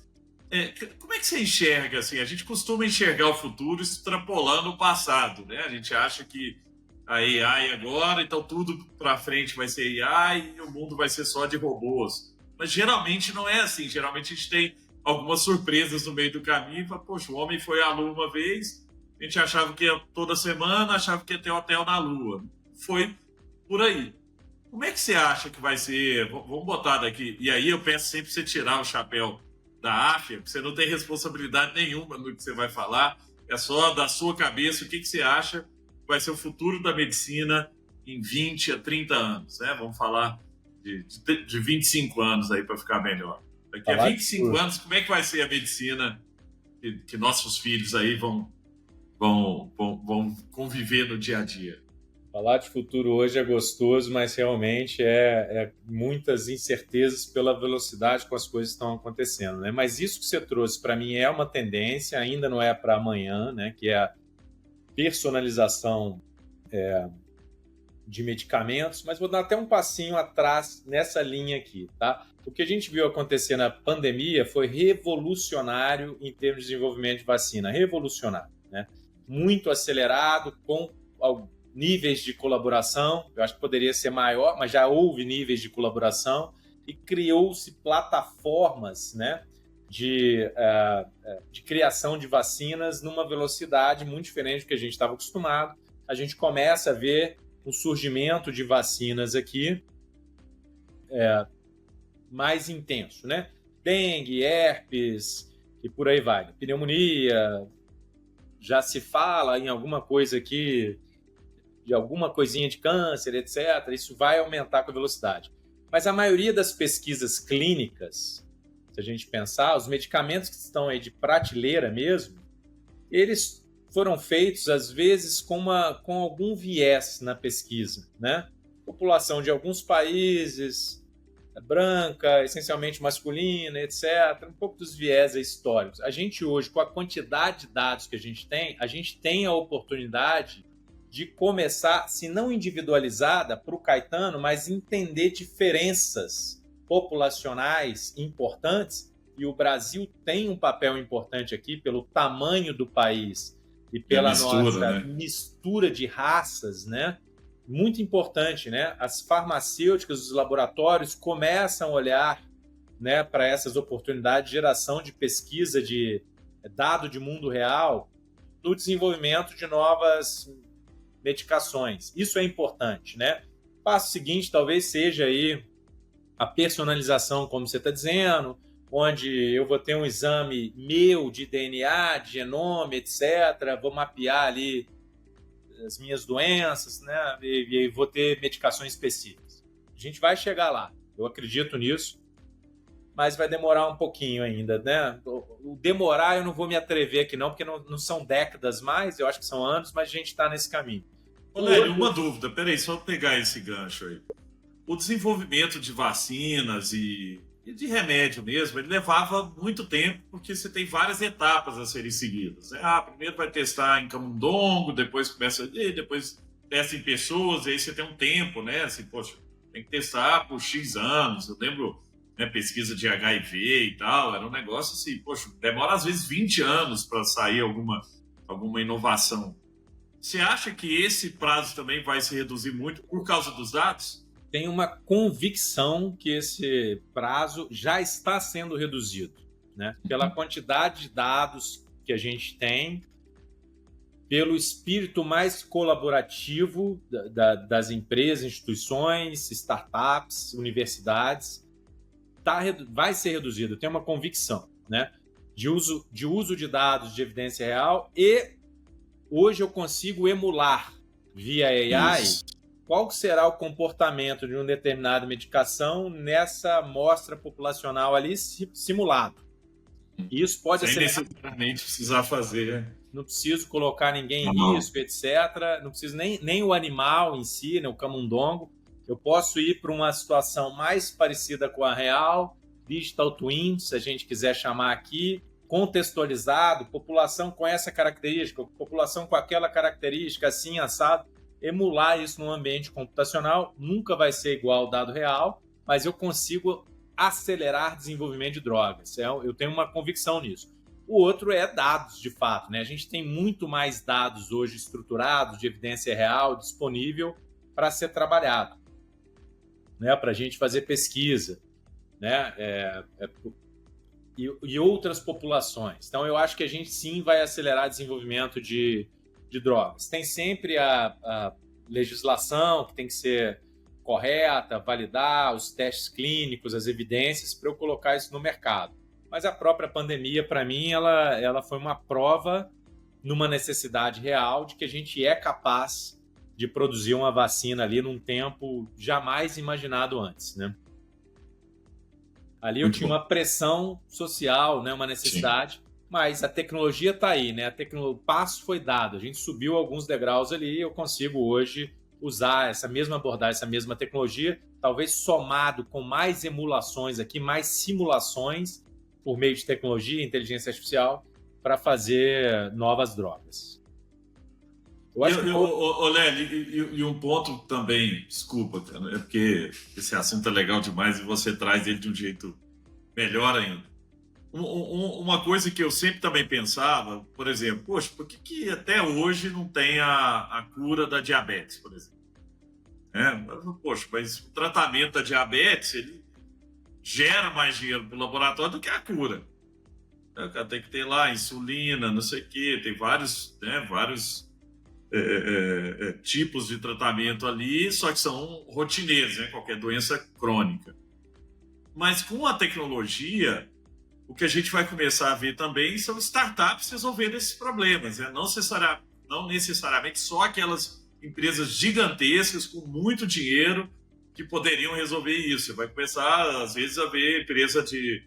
Como é que você enxerga, assim? A gente costuma enxergar o futuro extrapolando o passado, né? A gente acha que a AI agora, então tudo para frente vai ser AI e o mundo vai ser só de robôs. Mas geralmente não é assim. Geralmente a gente tem algumas surpresas no meio do caminho. Fala, poxa, o homem foi à Lua uma vez, a gente achava que ia toda semana, achava que ia ter hotel na Lua. Foi por aí. Como é que você acha que vai ser? Vamos botar daqui. E aí eu peço sempre você tirar o chapéu da AFIA, porque você não tem responsabilidade nenhuma no que você vai falar, é só da sua cabeça o que você acha que vai ser o futuro da medicina em 20 a 30 anos, né? Vamos falar de 25 anos aí para ficar melhor. Daqui a 25 anos, como é que vai ser a medicina que nossos filhos aí vão vão conviver no dia a dia. Falar de futuro hoje é gostoso, mas realmente é muitas incertezas pela velocidade com as coisas estão acontecendo, né? Mas isso que você trouxe para mim é uma tendência, ainda não é para amanhã, né? Que é a personalização de medicamentos, mas vou dar até um passinho atrás nessa linha aqui, tá? O que a gente viu acontecer na pandemia foi revolucionário em termos de desenvolvimento de vacina, revolucionário, né? Muito acelerado, com níveis de colaboração, eu acho que poderia ser maior, mas já houve níveis de colaboração e criou-se plataformas, né, de criação de vacinas numa velocidade muito diferente do que a gente estava acostumado. A gente começa a ver um surgimento de vacinas aqui mais intenso, né? Dengue, herpes e por aí vai. Pneumonia, já se fala em alguma coisa aqui de alguma coisinha de câncer, etc. Isso vai aumentar com a velocidade. Mas a maioria das pesquisas clínicas, se a gente pensar, os medicamentos que estão aí de prateleira mesmo, eles foram feitos, às vezes, com algum viés na pesquisa, né? População de alguns países, branca, essencialmente masculina, etc. Um pouco dos viés históricos. A gente hoje, com a quantidade de dados que a gente tem a oportunidade de começar, se não individualizada para o Caetano, mas entender diferenças populacionais importantes, e o Brasil tem um papel importante aqui pelo tamanho do país e pela nossa mistura de raças, né? Muito importante, né? As farmacêuticas, os laboratórios começam a olhar, né, para essas oportunidades de geração de pesquisa de dado de mundo real no desenvolvimento de novas medicações. Isso é importante, né? O passo seguinte talvez seja aí a personalização, como você está dizendo, onde eu vou ter um exame meu de DNA, de genoma, etc. Vou mapear ali as minhas doenças, né? E vou ter medicações específicas. A gente vai chegar lá, eu acredito nisso, mas vai demorar um pouquinho ainda, né? O demorar eu não vou me atrever aqui não, porque não são décadas mais, eu acho que são anos, mas a gente está nesse caminho. Lélio, uma dúvida, peraí, só pegar esse gancho aí. O desenvolvimento de vacinas e de remédio mesmo, ele levava muito tempo, porque você tem várias etapas a serem seguidas. Primeiro vai testar em camundongo, depois depois testa em pessoas, aí você tem um tempo, né? Assim, poxa, tem que testar por X anos. Eu lembro, né, pesquisa de HIV e tal, era um negócio assim, poxa, demora às vezes 20 anos para sair alguma inovação. Você acha que esse prazo também vai se reduzir muito por causa dos dados? Tem uma convicção que esse prazo já está sendo reduzido, né? Pela quantidade de dados que a gente tem, pelo espírito mais colaborativo das empresas, instituições, startups, universidades, vai ser reduzido. Tem uma convicção, né? De uso de dados de evidência real, e hoje eu consigo emular via AI qual será o comportamento de uma determinada medicação nessa amostra populacional ali simulado. E isso pode sem necessariamente precisar fazer, né? Não preciso colocar ninguém em risco, etc. Não preciso nem o animal em si, né, o camundongo. Eu posso ir para uma situação mais parecida com a real, digital twin, se a gente quiser chamar aqui, contextualizado, população com essa característica, população com aquela característica, assim, assado. Emular isso num ambiente computacional nunca vai ser igual ao dado real, mas eu consigo acelerar desenvolvimento de drogas. Eu tenho uma convicção nisso. O outro é dados, de fato, né? A gente tem muito mais dados hoje estruturados, de evidência real, disponível para ser trabalhado, né? Para a gente fazer pesquisa, né? E outras populações. Então, eu acho que a gente sim vai acelerar o desenvolvimento de drogas. Tem sempre a legislação que tem que ser correta, validar os testes clínicos, as evidências, para eu colocar isso no mercado. Mas a própria pandemia, para mim, ela foi uma prova numa necessidade real de que a gente é capaz de produzir uma vacina ali num tempo jamais imaginado antes, né? Ali eu tinha uma pressão social, né, uma necessidade, mas a tecnologia está aí, né? O passo foi dado, a gente subiu alguns degraus ali, eu consigo hoje usar essa mesma abordagem, essa mesma tecnologia, talvez somado com mais emulações aqui, mais simulações por meio de tecnologia, inteligência artificial, para fazer novas drogas. Léo, um ponto também, desculpa, cara, é porque esse assunto é legal demais e você traz ele de um jeito melhor ainda. Uma coisa que eu sempre também pensava, por exemplo, poxa, por que até hoje não tem a cura da diabetes, por exemplo? Poxa, mas o tratamento da diabetes, ele gera mais dinheiro para o laboratório do que a cura. Tem que ter lá insulina, não sei o quê, tem vários tipos de tratamento ali, só que são rotineiros, né? Qualquer doença crônica. Mas com a tecnologia, o que a gente vai começar a ver também são startups resolvendo esses problemas, né? Não necessariamente só aquelas empresas gigantescas com muito dinheiro que poderiam resolver isso. Você vai começar, às vezes, a ver empresa de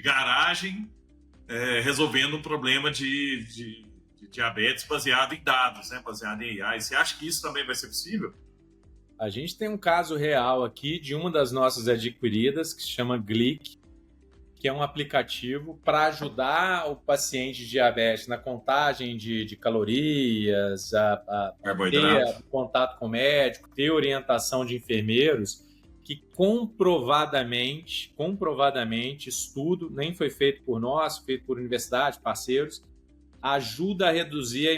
garagem resolvendo um problema de diabetes baseado em dados, né? Baseado em AI. Você acha que isso também vai ser possível? A gente tem um caso real aqui de uma das nossas adquiridas, que se chama Glic, que é um aplicativo para ajudar o paciente de diabetes na contagem de calorias, a ter contato com o médico, ter orientação de enfermeiros, que comprovadamente, estudo, nem foi feito por nós, feito por universidades, parceiros, ajuda a reduzir a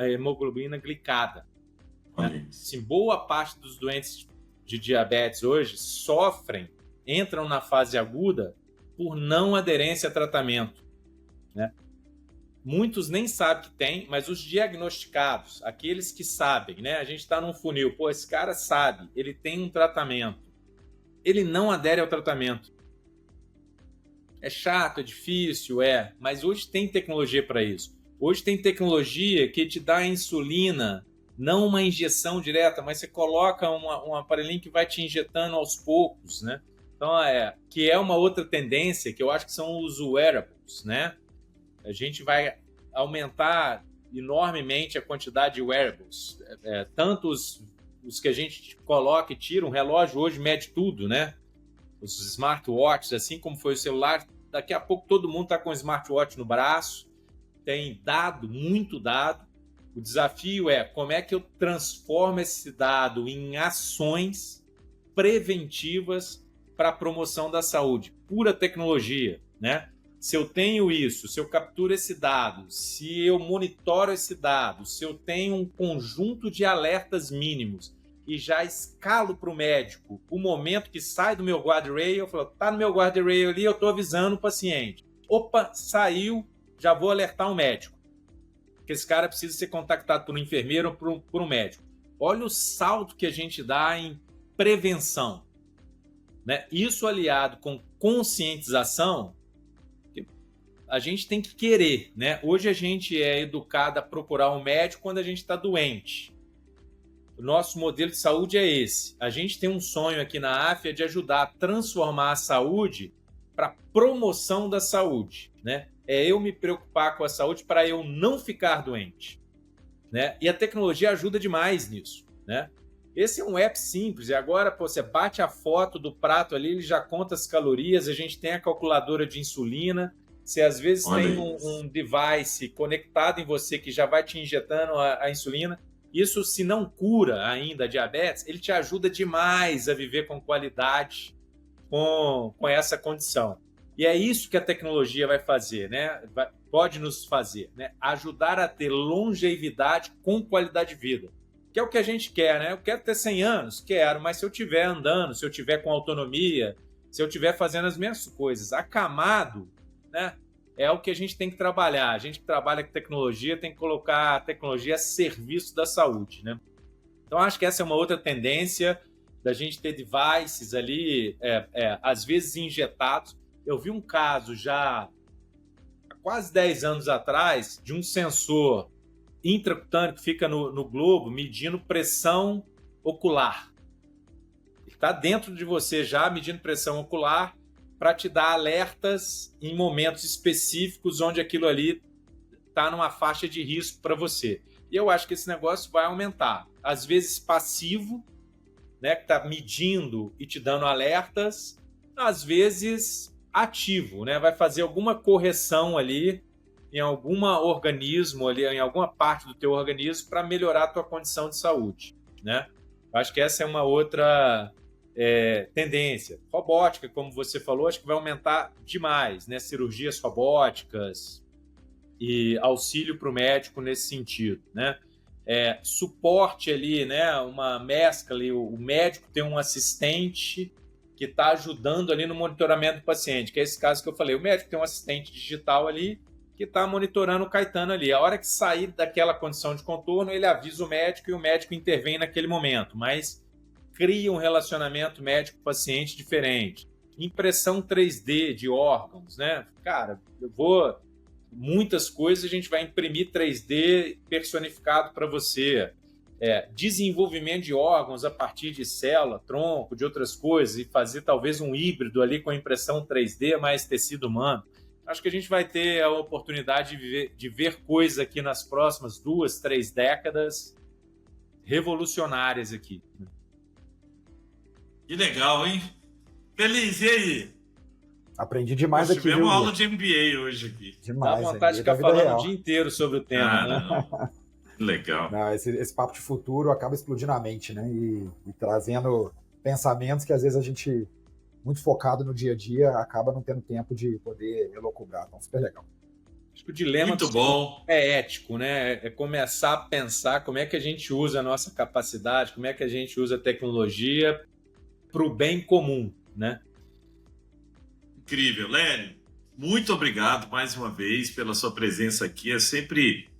hemoglobina glicada. Né? Sim, boa parte dos doentes de diabetes hoje entram na fase aguda por não aderência a tratamento. Né? Muitos nem sabem que tem, mas os diagnosticados, aqueles que sabem, né? A gente está num funil, esse cara sabe, ele tem um tratamento, ele não adere ao tratamento. É chato, é difícil, mas hoje tem tecnologia para isso. Hoje tem tecnologia que te dá insulina, não uma injeção direta, mas você coloca um aparelhinho que vai te injetando aos poucos, né? Então, que é uma outra tendência, que eu acho que são os wearables, né? A gente vai aumentar enormemente a quantidade de wearables. Tanto os que a gente coloca e tira, um relógio hoje mede tudo, né? Os smartwatches, assim como foi o celular, daqui a pouco todo mundo está com um smartwatch no braço, tem dado, muito dado. O desafio é como é que eu transformo esse dado em ações preventivas para a promoção da saúde, pura tecnologia, né? Se eu tenho isso, se eu capturo esse dado, se eu monitoro esse dado, se eu tenho um conjunto de alertas mínimos e já escalo para o médico o momento que sai do meu guardrail, eu falo, tá no meu guardrail ali, eu estou avisando o paciente. Opa, saiu, já vou alertar o médico. Porque esse cara precisa ser contactado por um enfermeiro ou por um médico. Olha o salto que a gente dá em prevenção. Né? Isso aliado com conscientização, a gente tem que querer. Né? Hoje a gente é educado a procurar um médico quando a gente está doente. O nosso modelo de saúde é esse. A gente tem um sonho aqui na AFIA de ajudar a transformar a saúde para promoção da saúde. Né? É eu me preocupar com a saúde para eu não ficar doente. Né? E a tecnologia ajuda demais nisso. Né? Esse é um app simples, e agora você bate a foto do prato ali, ele já conta as calorias, a gente tem a calculadora de insulina, você às vezes tem um device conectado em você que já vai te injetando a insulina. Isso, se não cura ainda a diabetes, ele te ajuda demais a viver com qualidade com essa condição. E é isso que a tecnologia vai fazer, né? Pode nos fazer, né? Ajudar a ter longevidade com qualidade de vida. Que é o que a gente quer, né? Eu quero ter 100 anos? Quero, mas se eu estiver andando, se eu estiver com autonomia, se eu estiver fazendo as mesmas coisas, acamado, né? É o que a gente tem que trabalhar. A gente que trabalha com tecnologia tem que colocar a tecnologia a serviço da saúde, né? Então, acho que essa é uma outra tendência da gente ter devices ali, às vezes injetados. Eu vi um caso já há quase 10 anos atrás de um sensor intracutâneo que fica no globo medindo pressão ocular. Ele está dentro de você já medindo pressão ocular para te dar alertas em momentos específicos onde aquilo ali está numa faixa de risco para você. E eu acho que esse negócio vai aumentar. Às vezes passivo, né, que está medindo e te dando alertas, às vezes ativo, né, vai fazer alguma correção ali em algum organismo, ali, em alguma parte do teu organismo para melhorar a tua condição de saúde, né? Eu acho que essa é uma outra tendência. Robótica, como você falou, acho que vai aumentar demais, né? Cirurgias robóticas e auxílio para o médico nesse sentido, né? Suporte ali, né? Uma mescla ali, o médico tem um assistente que está ajudando ali no monitoramento do paciente, que é esse caso que eu falei. O médico tem um assistente digital ali que está monitorando o Caetano ali. A hora que sair daquela condição de contorno, ele avisa o médico e o médico intervém naquele momento, mas cria um relacionamento médico-paciente diferente. Impressão 3D de órgãos, né? Cara, muitas coisas a gente vai imprimir 3D personificado para você. Desenvolvimento de órgãos a partir de célula, tronco, de outras coisas, e fazer talvez um híbrido ali com a impressão 3D mais tecido humano. Acho que a gente vai ter a oportunidade de ver coisas aqui nas próximas 2, 3 décadas revolucionárias aqui. Que legal, hein? Feliz, e aí? Aprendi demais aqui. Tivemos aula de MBA hoje aqui. Demais. Dá vontade de ficar falando o dia inteiro sobre o tema, né? Não. Legal. Não, esse papo de futuro acaba explodindo a mente, né? E trazendo pensamentos que às vezes a gente, muito focado no dia a dia, acaba não tendo tempo de poder elocubrar. Então, super legal. Acho que o dilema muito bom. É ético, né? É começar a pensar como é que a gente usa a nossa capacidade, como é que a gente usa a tecnologia para o bem comum, né? Incrível. Lélio, muito obrigado mais uma vez pela sua presença aqui. É sempre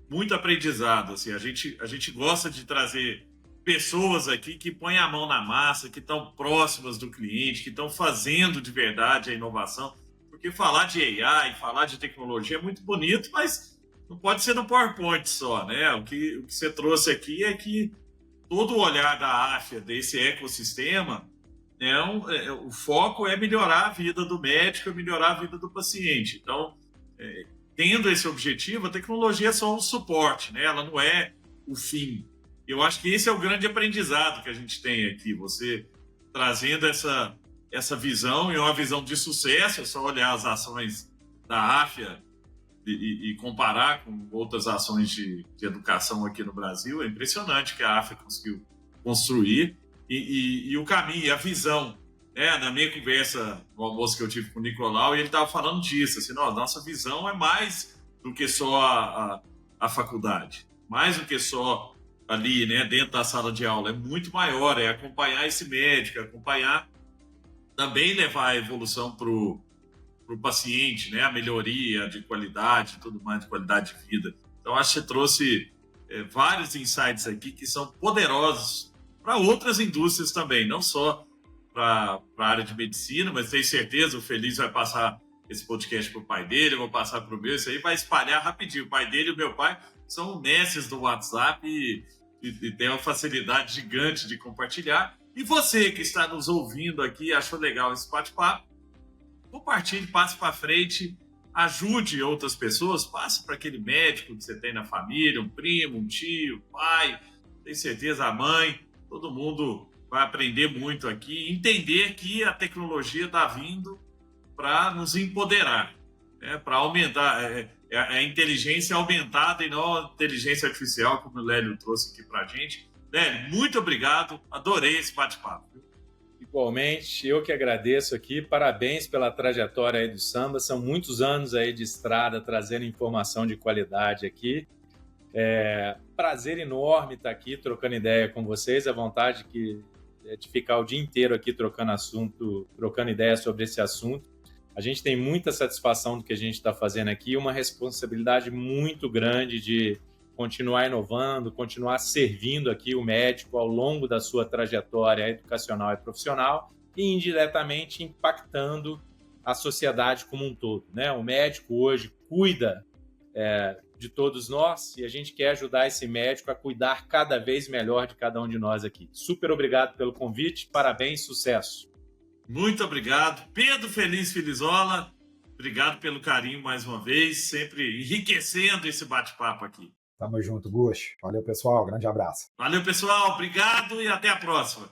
muito aprendizado. Assim, a gente gosta de trazer pessoas aqui que põem a mão na massa, que estão próximas do cliente, que estão fazendo de verdade a inovação. Porque falar de AI, falar de tecnologia é muito bonito, mas não pode ser no PowerPoint só, né? O que você trouxe aqui é que todo o olhar da AFIA, desse ecossistema, o foco é melhorar a vida do médico, é melhorar a vida do paciente. Então, tendo esse objetivo, a tecnologia é só um suporte, né? Ela não é o fim. Eu acho que esse é o grande aprendizado que a gente tem aqui, você trazendo essa visão, e uma visão de sucesso. É só olhar as ações da AFIA e comparar com outras ações de educação aqui no Brasil. É impressionante que a AFIA conseguiu construir, e o caminho, a visão. Na minha conversa no almoço que eu tive com o Nicolau, ele estava falando disso, assim, nossa visão é mais do que só a faculdade, mais do que só ali, né, dentro da sala de aula, é muito maior, é acompanhar esse médico, acompanhar, também levar a evolução para o paciente, né, a melhoria de qualidade, tudo mais, de qualidade de vida. Então, acho que você trouxe vários insights aqui que são poderosos para outras indústrias também, não só para a área de medicina, mas tenho certeza, o Feliz vai passar esse podcast para o pai dele, eu vou passar para o meu, isso aí vai espalhar rapidinho. O pai dele e o meu pai são mestres do WhatsApp e tem uma facilidade gigante de compartilhar. E você que está nos ouvindo aqui, achou legal esse bate-papo, compartilhe, passe para frente, ajude outras pessoas, passe para aquele médico que você tem na família, um primo, um tio, pai, tenho certeza a mãe, todo mundo vai aprender muito aqui, entender que a tecnologia está vindo para nos empoderar, para aumentar a inteligência aumentada e não a inteligência artificial, como o Lélio trouxe aqui para a gente. Lélio, muito obrigado, adorei esse bate-papo. Igualmente, eu que agradeço aqui, parabéns pela trajetória aí do Samba, são muitos anos aí de estrada trazendo informação de qualidade aqui. Prazer enorme estar aqui trocando ideia com vocês, à vontade de ficar o dia inteiro aqui trocando ideia sobre esse assunto. A gente tem muita satisfação do que a gente está fazendo aqui e uma responsabilidade muito grande de continuar inovando, continuar servindo aqui o médico ao longo da sua trajetória educacional e profissional e indiretamente impactando a sociedade como um todo, né? O médico hoje cuida de todos nós e a gente quer ajudar esse médico a cuidar cada vez melhor de cada um de nós aqui. Super obrigado pelo convite, parabéns, sucesso! Muito obrigado. Pedro Feliz Filizola, obrigado pelo carinho mais uma vez, sempre enriquecendo esse bate-papo aqui. Tamo junto, Gus. Valeu, pessoal. Grande abraço. Valeu, pessoal. Obrigado e até a próxima.